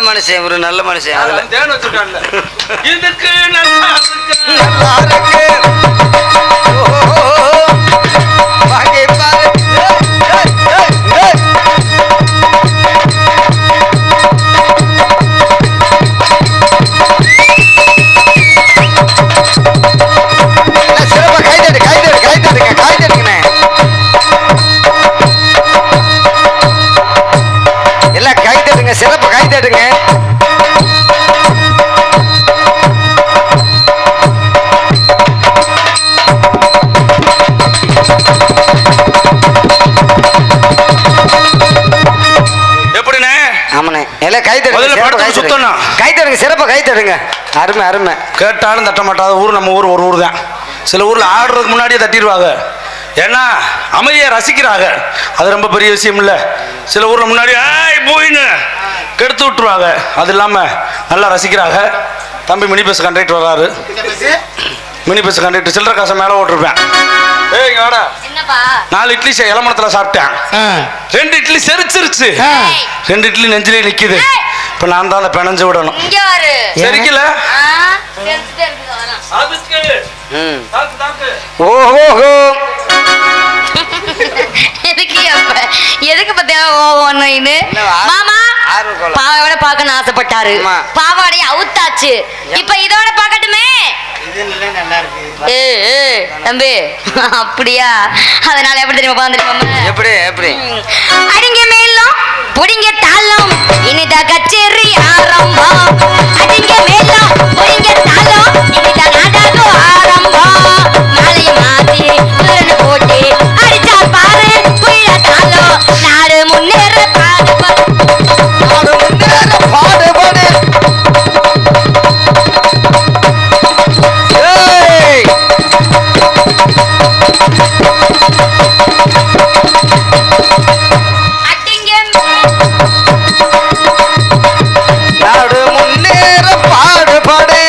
மனுஷன் இவரு நல்ல மனுஷன் அதுல தேன் வச்சிருக்கான்ல. இதுக்கு நல்லா இருக்கு. நல்லா இருக்கு. ஓ, வாங்கி பாரு. ஏய், ஏய், ஏய். எல்லாம் சிறப்பா கை தட்டுங்கண்ணே. எல்லாம் கை தட்டுங்க, சிறப்பா கை தட்டுங்க. எப்படிண்ணே? ஆமாண்ணே, எல்லாம் கை தட்டுங்க, முதல்ல சிறப்பா படத்துக்கு கை தட்டுங்க. சுத்தணும். கை தட்டுங்க, சிறப்பா கை தட்டுங்க. அருமை அருமை. கேட்டாலும் தட்ட மாட்டாத ஊர் நம்ம ஊர் ஒரு ஊர் தான். சில ஊர்ல ஆடுறதுக்கு முன்னாடியே தட்டிடுவாங்க. ஏன்னா அமைதியை ரசிக்கிறாங்க. அது ரொம்ப பெரிய விஷயம் இல்லை. சில ஊர்ல முன்னாடி போயின்னு கெடுத்து விட்டுருவாங்க. அது இல்லாம நல்லா ரசிக்கிறாங்க. தம்பி மினி பஸ் கண்டக்டர் வர்றாரு. மினி பஸ் கண்டக்டர் சில்லற காசை மேலே ஓட்டிருப்பேன். ஏய் இங்க வாடா. என்னப்பா 4 இட்லி இளமணத்துல சாப்பிட்டேன். 2 இட்லி செரிச்சிருச்சு. 2 இட்லி நெஞ்சிலே நிக்குது. இப்ப நான் தான் அந்த பிணைஞ்சு விடணும். இங்க வரு. சரிக்கல தெரிஞ்சுட்டே இருக்குது அதெல்லாம். ஓஹோ எதுக்கு பத்தியா ஒண்ணு மாமா பாவாடை பார்க்கணும்னு ஆசைப்பட்டாரு. பாவாடைய அவுத்தாச்சு. இப்ப இதோட பார்க்கட்டுமே. தம்பி அப்படியா? அதனால எப்படி தெரியுமா தெரியுமா? எப்படி எப்படி அடிங்க மேலும் புடிங்க தாளம் இனிதா கச்சேரி ஆரம்பம். அடிங்க மேலும் புடிங்க தாளம் இனிதா நாடகம் ஆரம்பம். மாலைய மாத்தி புலன போட்டு அடிச்சா பாரு புயல தாளம். நாடு முன்னேற பாடுபடு. ஏய் அடிங்க நாடு முன்னேற பாடுபடு.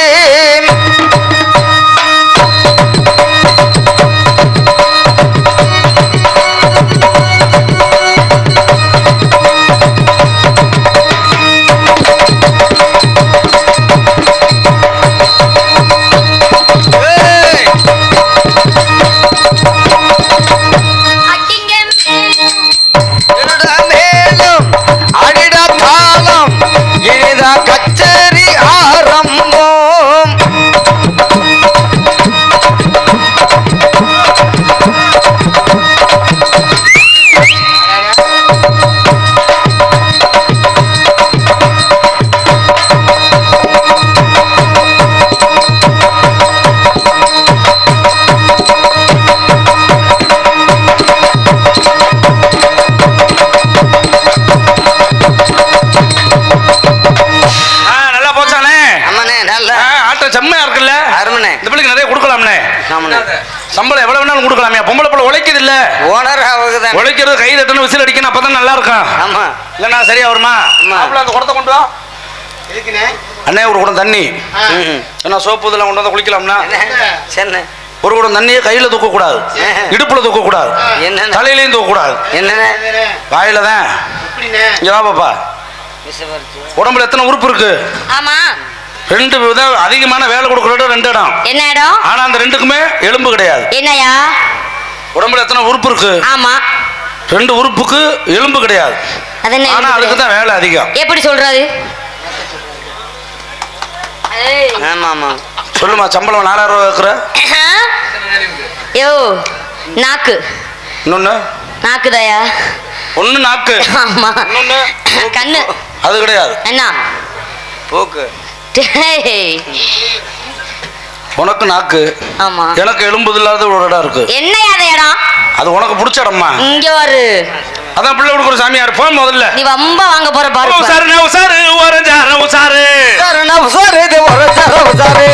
ஏய் அடிங்க இருடா மேலும் அடிடா தாளம் இனிதா கச்சேரி ஆரம்பம். நல்லா போச்சானே? ஆமாண்ணே நல்லா ஆட்டம் செம்மையா இருக்குல்ல? அருமண்ணே. இந்த பிள்ளைக்கு நிறைய கொடுக்கலாம்னே. ஆமாண்ணே. சம்பளம் எவ்வளவு வேணாலும் கொடுக்கலாமே. பொம்பளை பிள்ளை உழைக்குது இல்ல? ஓனர் அவங்கதான். உழைக்கிறது கை தட்டணும் விசில் அடிக்கணும். அப்பதான் நல்லா இருக்கும். ஆமா இல்லன்னா சரியா வருமா? ஆமா. மாப்பிள்ளை அந்த குடத்தை கொண்டு வா. அண்ணே ஒரு குடம் தண்ணி. என்ன சோப்பு இதெல்லாம் கொண்டு வந்து குளிக்கலாம்னா? சென்னை ஒரு குடம் தண்ணியை கையில தூக்க கூடாது, இடுப்புல தூக்க கூடாது, என்னண்ணே? தலையிலையும் தூக்க கூடாது. என்னண்ணே? வாயில தான். இங்க வா பாப்பா. உடம்புல எத்தனை உறுப்பு இருக்கு? ஆமா 2 விதம். அதிகமான வேலை கொடுக்குற இடம் 2 இடம். என்ன இடம்? ஆனா அந்த 2க்குமே எலும்பு கிடையாது. என்னையா? உடம்புல எத்தனை உறுப்பு இருக்கு? ஆமா 2 உறுப்புக்கு எலும்பு கிடையாது. அது என்ன? ஆனா அதுக்கு தான் வேலை அதிகம். எப்படி சொல்றாரு? ஆமா ஆமா சொல்லுமா. சம்பளம் 4000 ரூபா இருக்கிற. யோ நாக்கு. இன்னொன்னு நாக்குதாயா? ஒண்ணு நாக்கு. ஆமா இன்னொன்னு கண்ணு. அது கிடையாது. என்ன? போக்கு. டேய். உனக்கு நாக்கு, ஆமா எனக்கு எலும்பு இல்லாத ஒரு இடம் இருக்கு. என்னையா அந்த இடம்? அது உனக்கு பிடிச்ச இடமா? இங்க வரு. அதான் பிள்ளை கொடுக்குற சாமியார். போன் முதல்ல. நீ வம்ப வாங்க போற பாரு. உசாரு உசாரு உசாரு உசாரு. உசாருண்ணா உசாரு இது ஒரு உசாரு உசாரு.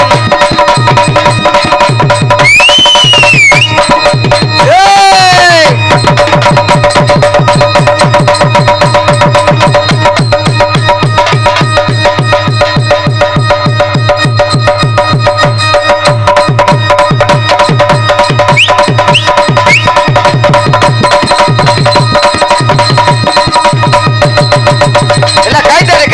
ஏய் எல்லாம் கை தட்டு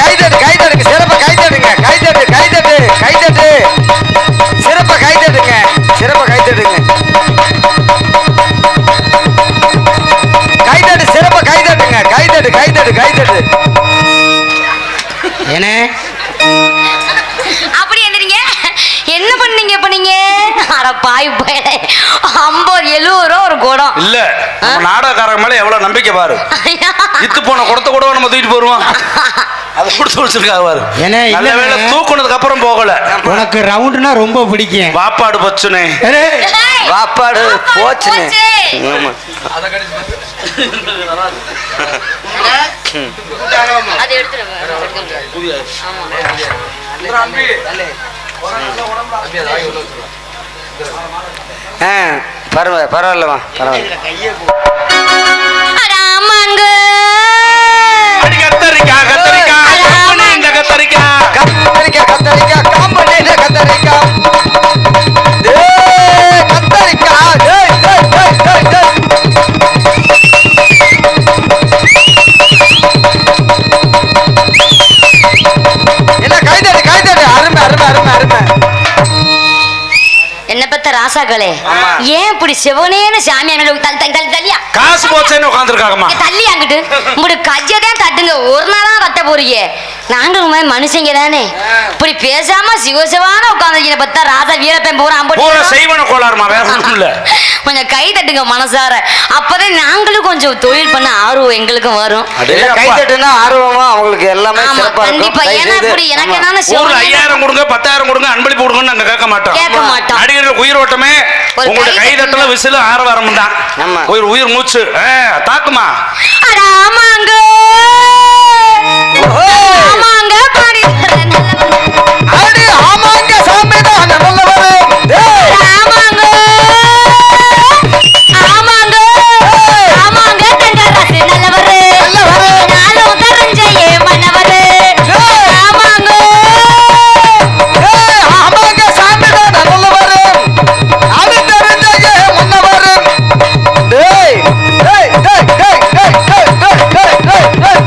என்ன அப்படி எந்திரிங்க. என்ன பண்ணீங்க இப்ப நீங்க? அட பாய் போயிட 50-70 ரூபா ஒரு குடம். இல்ல நம்ம நாடகக்காரங்க மேல எவ்வளவு நம்பிக்கை பாரு. இத்து போன குடத்தை கூட நம்ம தூக்கிட்டு போயிருவோம். அதை கொடுத்து வச்சிருக்காங்க பாரு. என்ன நல்ல வேளை தூக்குனதுக்கு அப்புறம் போகல. உனக்கு ரவுண்டுனா ரொம்ப பிடிக்கும். வாப்பாடு பச்சுனே. வாப்பாடு போச்சுனே. ஆமா. அத கடிச்சு அது எடுத்துறேன். பரவாயில்லமா பரவாயில்ல. கத்தரிக்கா கத்தரிக்கா இந்த கத்தரிக்கா கத்தரிக்கா கத்தரிக்கா காம்பனே கத்தரிக்கா கத்தரிக்கா என்ன கைதட்டு கைதட்டு அருமை அருமை அருமை அருமை. என்ன பத்த ராசாக்களே, ஏன் இப்படி சிவனேன்னு சாமி தள்ளியா காசு போச்சேன்னு உட்காந்துருக்காங்கம்மா. தள்ளி அங்கிட்டு உங்களுக்கு கையதான் தட்டுங்க. ஒரு நாளா கட்ட போறீங்க. நாங்களும் மாதிரி மனுஷங்க தானே. இப்படி பேசாம சிவசிவான உட்காந்துருக்கீங்க. பத்தா ராசா வீரப்பன் பூரா செய்வன கோளாறுமா, வேற ஒண்ணும் இல்ல. கொஞ்சம் கை தட்டுங்க மனசார. அப்பதான் நாங்களும் கொஞ்சம் தொழில் பண்ண ஆர்வம் எங்களுக்கும் வரும். கை தட்டுனா ஆர்வமா அவங்களுக்கு எல்லாமே ஆமா சிறப்பா இருக்கும். கண்டிப்பா. ஏன்னா இப்படி எனக்கு என்னன்னா ஊர்ல 5000 கொடுங்க 10000 கொடுங்க அன்பளிப்பு கொடுங்கன்னு நாங்க கேட்க மாட்டோம். நடிகர்கள் உயிரோட்டமே உங்களுடைய கை தட்டல விசில ஆரவாரம் தான். உயிர் உயிர் மூச்சு தாக்குமா. ஆமாங்க ஆமாங்க பாடி அடி ஆமாங்க சாமி தான் நல்லவரே. ஆமாங்க ஆமாங்க ஆமாங்க தங்கராசு நல்லவரே. நானும் தெரிஞ்சே மன்னவரே. ஆமாங்க ஆமாங்க சாமி தான் நல்லவரே. அது தெரிஞ்சே மன்னவரே. டேய் டேய் டேய் டேய் டேய் டேய் டேய் டேய்.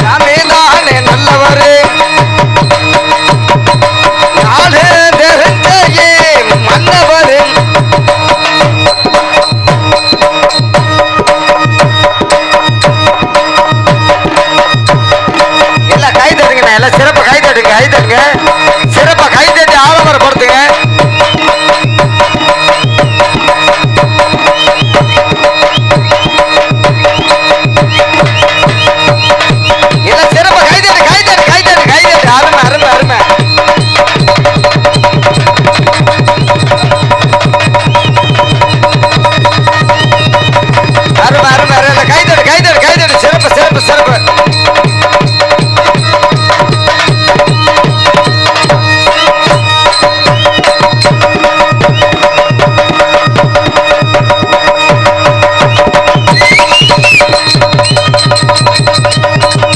சாமிதானே நல்லவரே. நாடு தெரிஞ்சே மன்னவரே. எல்லாம் கை தட்டுங்க, எல்லாம் சிறப்பா கை தட்டுங்க கை தட்டுங்க. சிறப்பா கை தட்டி ஆலமரப்படுத்துங்க. எல்லாம் சிறப்பா கை தட்டு கை தட்டு கை தட்டு கை தட்டு. அருமை அருமை அருமை. அருமை அருமை அருமை. கை தட்டு கை தட்டு கை தட்டு. சிறப்பு சிறப்பு சிறப்பு.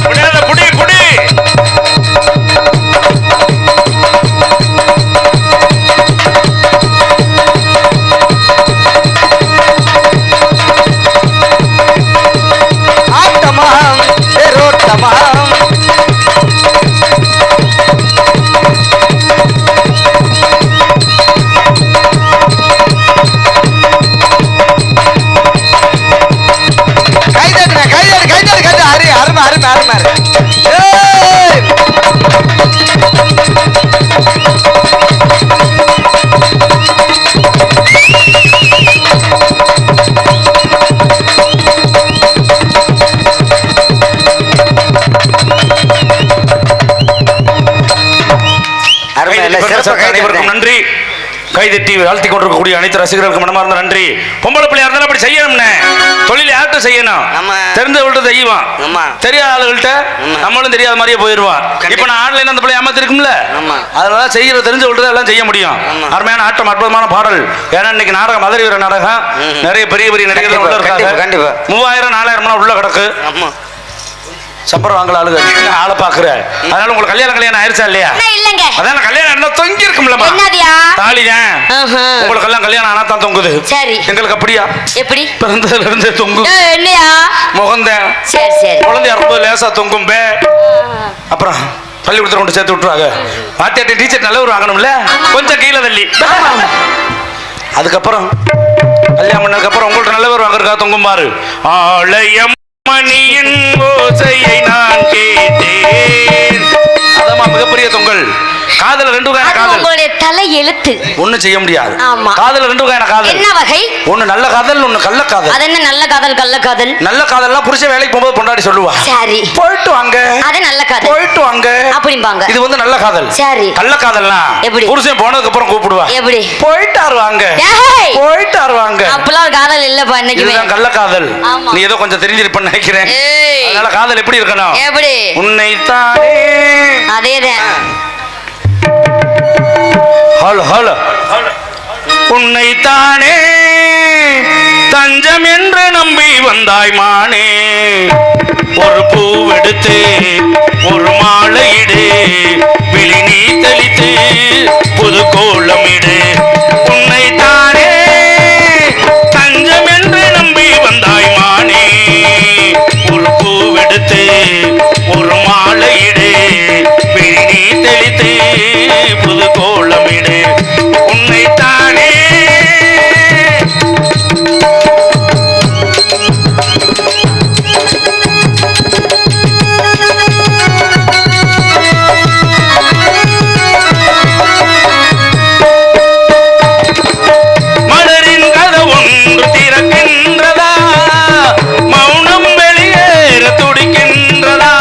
விடாத புடி புடி. ஆட்டமா தேரோட்டமா. கை தட்டுங்க கை தட்டு கை தட்டு கை தட்டு. அருமை அருமை அருமை அருமை. ஏய் அருமை. எல்லாம் சிறப்பா கை அனைவருக்கும் தட்டுங்க. நன்றி. கைதட்டி வாழ்த்தி கொண்டிருக்கக்கூடிய அனைத்து ரசிகர்களுக்கும் மனமார்ந்த நன்றி. பொம்பளை பிள்ளையா இருந்தாலும் அப்படி செய்யணும்னே. தொழில் யார்கிட்ட செய்யணும்? ஆமா. தெரிஞ்சவங்கள்ட்ட செய்வான். ஆமா. தெரியாத ஆளுகள்ட்ட ஆமா. நம்மளும் தெரியாத மாதிரியே போயிடுவான். இப்ப நான் ஆன்லைன் அந்த பிள்ளை ஏமாத்திருக்கும்ல. ஆமா. அதனால செய்யற தெரிஞ்சவங்கள்ட்ட எல்லாம் செய்ய முடியும். ஆமா. அருமையான ஆட்டம், அற்புதமான பாடல். ஏன்னா இன்னைக்கு நாடகம் மதுரை வீர நாடகம். நிறைய பெரிய பெரிய நடிகர்கள் உள்ள இருக்காங்க. கண்டிப்பா 3000 4000 உள்ள கிடக்கு. ஆமா. சப்பரம் வாங்கல ஆளுங்க ஆளை பாக்குற. அதனால உங்களுக்கு கல்யாணம் ஆயிருச்சா இல்லையா? இல்லங்க. அதான் கல்யாணம் இருந்தா தொங்கி இருக்கும்லமா. என்னதியா? தாலிதான். உங்களுக்கு எல்லாம் கல்யாணம் ஆனா தான் தொங்குது. சரி. எங்களுக்கு அப்படியா? எப்படி? பிறந்ததுல இருந்து தொங்கு. என்னையா? முகந்தேன். சரி சரி. குழந்தை 60 லேசா தொங்கும் பே. அப்புறம் பள்ளிக்கூடத்துல கொண்டு சேர்த்து விட்டுருவாங்க. வாத்தியாட்ட டீச்சர் நல்லவர் வாங்கணும்ல, கொஞ்சம் கீழே தள்ளி. அதுக்கப்புறம் கல்யாணம் பண்ணதுக்கப்புறம் உங்கள்ட்ட நல்லவர் வாங்குறதுக்கா தொங்குமாறு. ஆலயம் மணியின் ஓசையை நான் கேட்டேன். அதமா மிகப்பெரிய தொங்கல். காதல ரெண்டு வகையான காதல். உங்களுடைய தலை எழுத்து. ஒண்ணும் செய்ய முடியாது. ஆமா. காதல ரெண்டு வகையான காதல். என்ன வகை? ஒண்ணு நல்ல காதல், ஒண்ணு கள்ள காதல். அது என்ன நல்ல காதல் கள்ள காதல்? நல்ல காதல்லாம் புருஷன் வேலைக்கு போகும்போது பொண்டாடி சொல்லுவா, சரி போயிட்டு வாங்க. அது நல்ல காதல். போயிட்டு வாங்க அப்படிம்பாங்க. இது வந்து நல்ல காதல். சரி. கள்ள காதல்னா எப்படி? புருஷன் போனதுக்கு அப்புறம் கூப்பிடுவா, எப்படி? போயிட்டாரு வாங்க, ஏய்! போயிட்டாரு வாங்க. அப்பலாம் காதல் இல்லப்பா இன்னைக்குமே. இதுதான் கள்ள காதல். ஆமா. நீ ஏதோ கொஞ்சம் தெரிஞ்சிருப்பேன்னு நினைக்கிறேன். ஏய்! அதனால காதல் எப்படி இருக்கணும்? எப்படி? உன்னைத்தானே. அதேதான். Hello hello. உன்னைத்தானே தஞ்சம் என்று நம்பி வந்தாய் மானே. ஒரு பூவெடுத்து ஒரு மாலையிடு, விழி நீ தெளித்து புது கோலமிடு. உன்னைத்தானே தஞ்சம் என்று நம்பி வந்தாய் மானே. ஒரு பூவெடுத்து ஒரு மாலையிடு, விழி நீ தெளித்து புது கோலமிடு. உன்னைத்தானே. மலரின் கதை ஒன்று திறக்கின்றதா, மௌனம் வெளியேற துடிக்கின்றதா,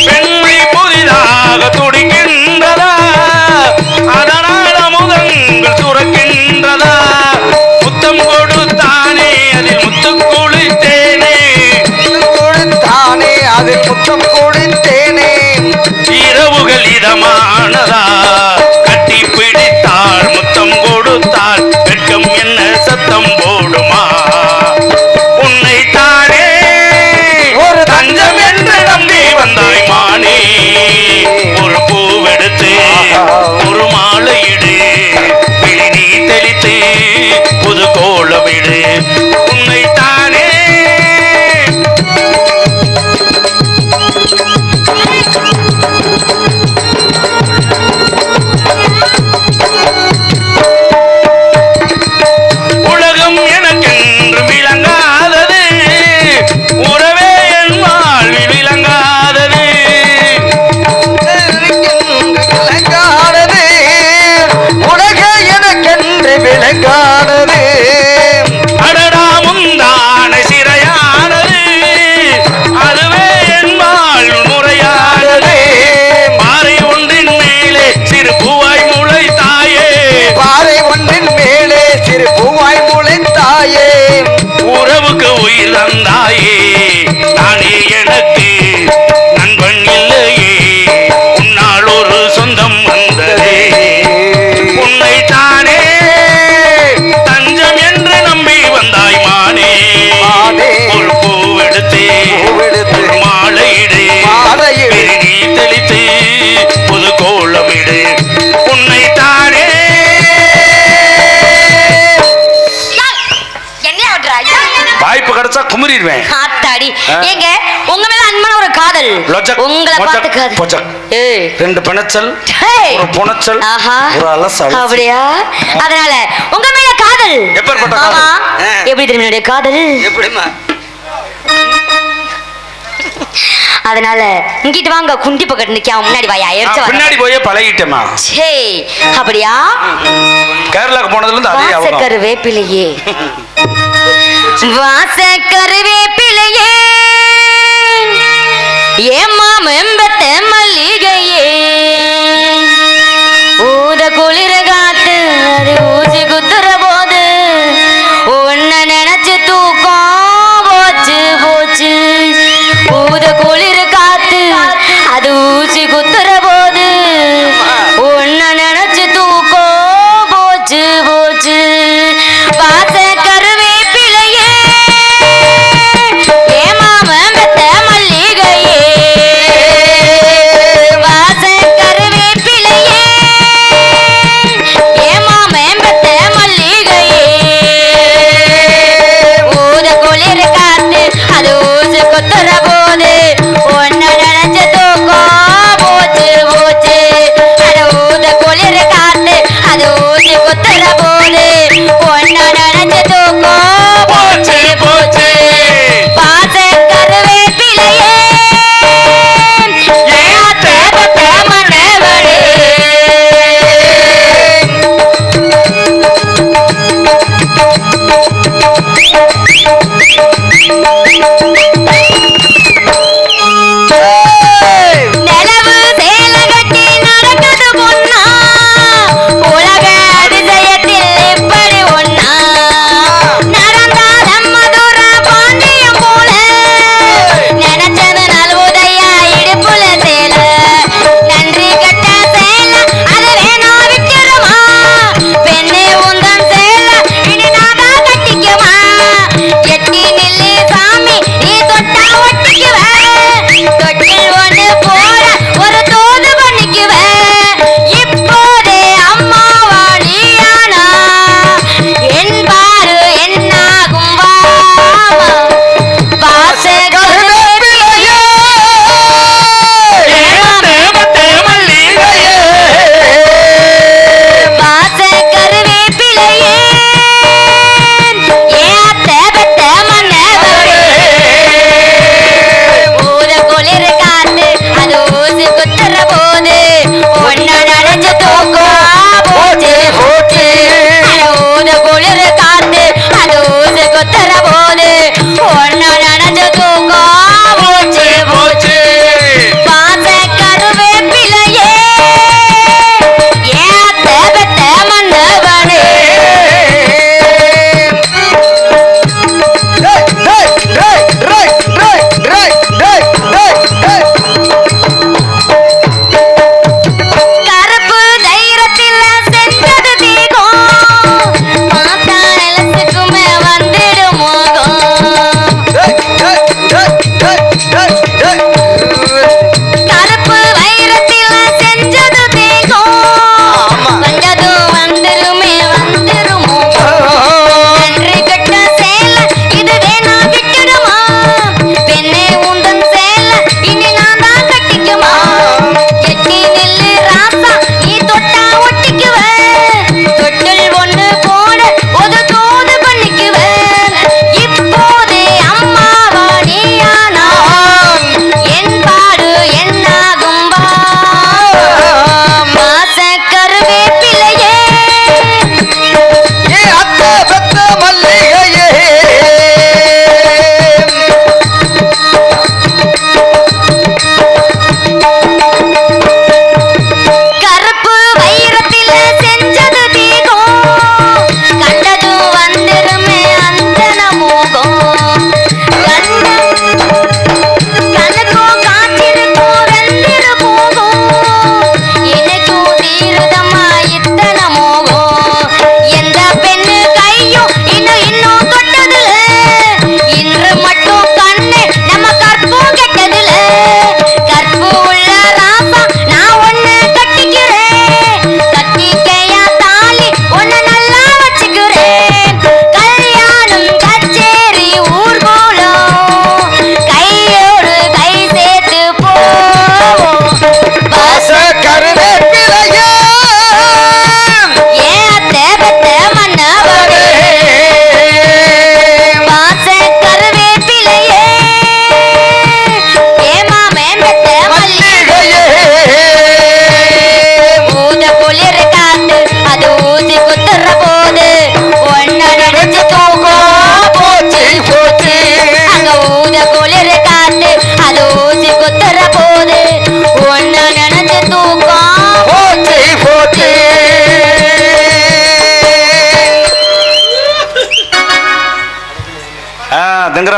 பெண்மை புதிதாக துடிக்கின்றதா, அதனால் அமுதங்கள் சுரக்கின்றதா. முத்தம் கொடுத்தானே அதில் முத்து குளித்தேனே, கொடுத்தானே அதில் முத்தம் கொடுத்தேனே. இரவுகள் இதமானதா, கட்டி பிடித்தாள் முத்தம் கொடுத்தாள், வெட்கம் என்ன சத்தம் போடுமா. உன்னைத்தானே ஒரு தஞ்சம் என்று நம்பி வந்தாய் மானே. ஒரு பூவெடுத்து ஒரு மாலையிடு, விழி நீ தெளித்து புது கோலமிடு. உன்னைத்தானே. உலகம் எனக்கென்று விளங்காதது, உறவே என் வாழ்வில் விளங்காதது. விளங்கானது உலக எனக்கென்று விளங்கானது. அடடா முந்தானை சிறையானது, அதுவே என் வாழ்வு முறையானது. பாறை ஒன்றின் மேலே சிறு பூவாய் முளைத்தாயே, பாறை ஒன்றின் மேலே சிறு பூவாய் முளைத்தாயே. உறவுக்கு உயிர் தந்தாயே, நானே எனக்கு நண்பன் இல்லையே, உன்னால் ஒரு சொந்தம் வந்ததே. உன்னைத்தானே தஞ்சம் என்று நம்பி வந்தாய் மானே. மானே. ஒரு பூவெடுத்து பூவெடுத்து ஒரு மாலையிடு, மாலையிடு. விழி நீ தெளித்து புது கோலமிடு. உன்னைத்தானே. என்ன ஓட்றா? வாய்ப்பு கிடைச்சா குமுறிடுவேன். ஆத்தாடி. ஏங்க உங்க மேல அன்பான ஒரு காதல். லொஜக், உங்களை மொஜக், பார்த்து காதல். பொஜக். ஏய். ரெண்டு பிணச்சல், ஹேய். ஒரு புணச்சல், ஆஹா. ஒரு அலசல். அப்படியா? அதனால உங்க மேல காதல். எப்பேற்பட்ட காதல்? ஆமா. ஆ. எப்படி தெரியும் என்னுடைய காதல்? எப்படிமா? அதனால இங்கிட்டு வாங்க, குண்டி பக்கத்து நிக்காம முன்னாடி வாயா எரிச்ச பின்னாடி போயே பழகிட்டேமா. சே. அப்படியா? கேரளாக்கு போனதுல இருந்து அதே அவதான். வாசக்கருவேப்பிலையே, வாசக்கருவேப்பிலையே, ஏமா மெம்பத்த மல்லிகையே, ஊத குளிர காத்து அது ஊசி குத்துற போது உன்னை நினைச்சு தூக்கம் போச்சு போச்சு. ஊத குளிர காத்து அது ஊசி குத்துற போது உன்னை நினைச்சு தூக்கம் போச்சு போச்சு. வாசக்கருவேப்பிலையே, ஏமாம மெத்த மல்லிகையே, வாசக்கரு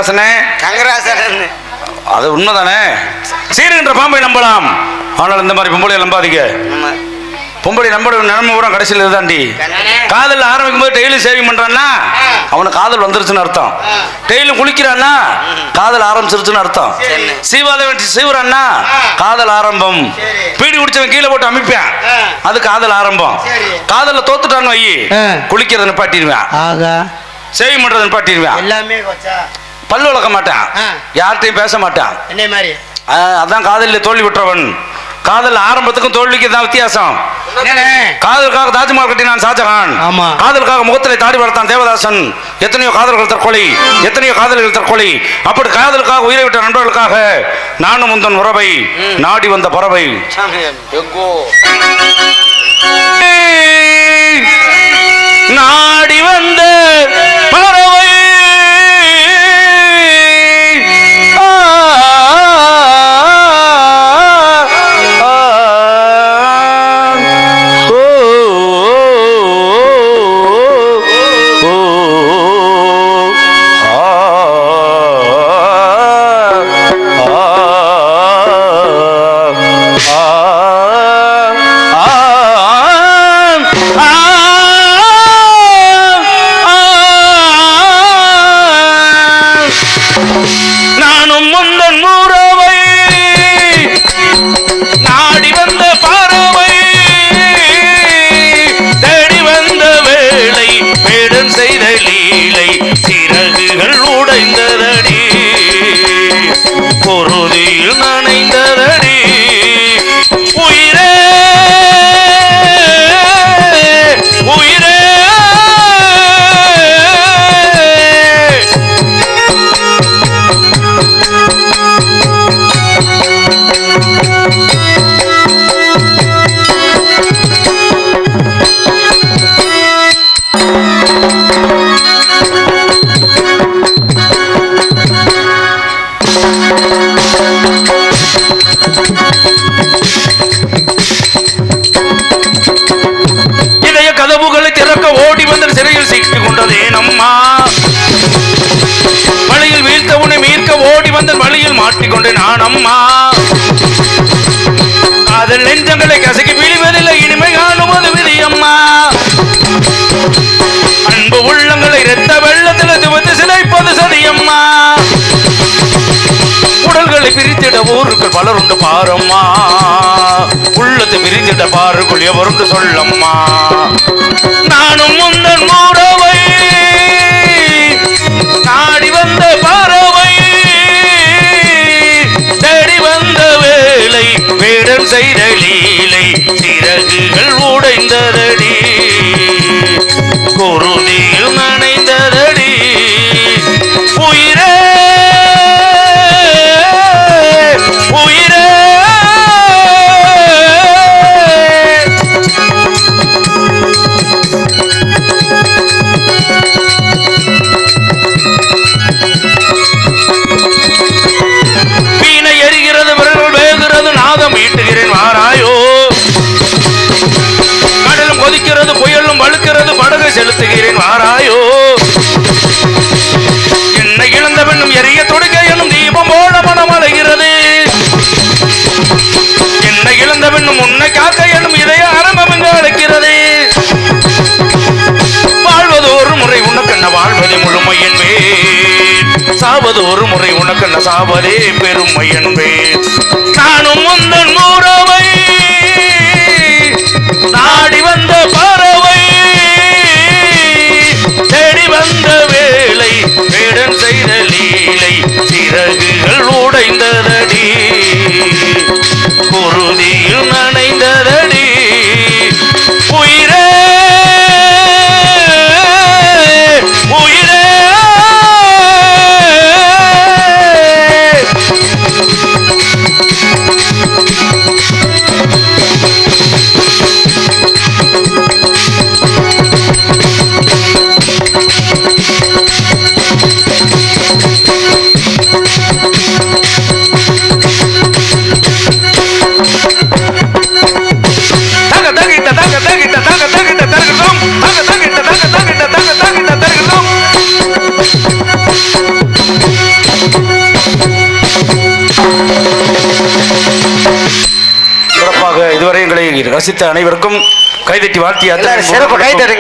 கங்கராசனே கங்கராசன் அது உண்மைதானே. சீருகின்ற பாம்பை நம்பலாம், ஆனால் இந்த மாதிரி பொம்பளை நம்பாதீங்க. பொம்பளை நம்பட நிலைமை பூரா கடைசியில் இதுதாண்டி. காதல் ஆரம்பிக்கும் போது டெய்லி சேவிங் பண்றான்னா அவனுக்கு காதல் வந்துருச்சுன்னு அர்த்தம். டெய்லி குளிக்கிறான்னா காதல் ஆரம்பிச்சிருச்சுன்னு அர்த்தம். சீவாதவன் சீவுறான்னா காதல் ஆரம்பம். பீடி குடிச்சவன் கீழே போட்டு அமைப்பேன், அது காதல் ஆரம்பம். காதல தோத்துட்டான்னு வை, குளிக்கிறத நிப்பாட்டிடுவேன், சேவிங் பண்றத நிப்பாட்டிடுவேன், எல்லாமே பல்லு வளர்க்க மாட்டான், யார்கிட்டையும் பேச மாட்டான். என்ன மாதிரி அதான் காதலில் தோல்வி விட்டுறவன். காதல் ஆரம்பத்துக்கும் தோல்விக்கு தான் வித்தியாசம். காதலுக்காக தாஜ்மஹால் கட்டினான் ஷாஜகான், காதலுக்காக முகத்திலே தாடி வளர்த்தான் தேவதாசன். எத்தனையோ காதல்கள் தற்கொலை, எத்தனையோ காதல்கள் தற்கொலை. அப்படி காதலுக்காக உயிரை விட்ட நண்பர்களுக்காக நானும் உந்தன் உறவை நாடி வந்த பறவை. நாடி வந்த பறவை மாட்டிக்கொண்டு நான் அம்மா காதல் நெஞ்சங்களை கசக்கி விழுவதில்லை, இனிமை காணுவது விதி அம்மா. அன்பு உள்ளங்களை இரத்த வெள்ளத்தில் துவந்து சிலைப்பது சதியம்மா. உடல்களை பிரித்திட ஊருக்குள் பலருண்டு பாரம்மா, உள்ளத்தை பிரித்திட பாருக்குள் எவருண்டு சொல்லம்மா. நானும் முந்தன் மூடவை நாடி வந்த பறவை, தேடி வந்த வேலை வேடன் செய்த லீலை, சிறகுகள் உடைந்ததடி குருதியில் நனைந்ததடி உயிரே உயிரே. வீணை எரிகிறது, விரல்கள் வேகிறது, நாதம் ஈட்டுகிறேன் வாராயோ. கடலும் கொதிக்கிறது, புயலும் வழுக்கிறது, படகு செலுத்துகிறேன் வாராயோ. என்னை இழந்த பெண்ணும் எரிய தொடுக்க எனும் தீபம் போல மனம் அலைகிறது. என்னை இழந்த பெண்ணும் உன்னை காக்க எனும் இதய ஆரம்பம் என்று அழைக்கிறது. வாழ்வது ஒரு முறை உனக்கென்ன வாழ்வதே முழுமை என்பேன், சாவது ஒரு முறை உனக்கென்ன சாவதே பெருமை என்பேன். நானும் முந்தன் மூறவை நாடி வந்த பறவை, தேடி வந்த வேலை வேடன் செய்த லீலை, சிறகுகள் உடைந்ததடி குருதியில் நனைந்ததடி உயிரே உயிரே. ரசித்த அனைவருக்கும் கைதட்டி வாழ்த்திய எல்லாரும் சிறப்பு கைதட்டி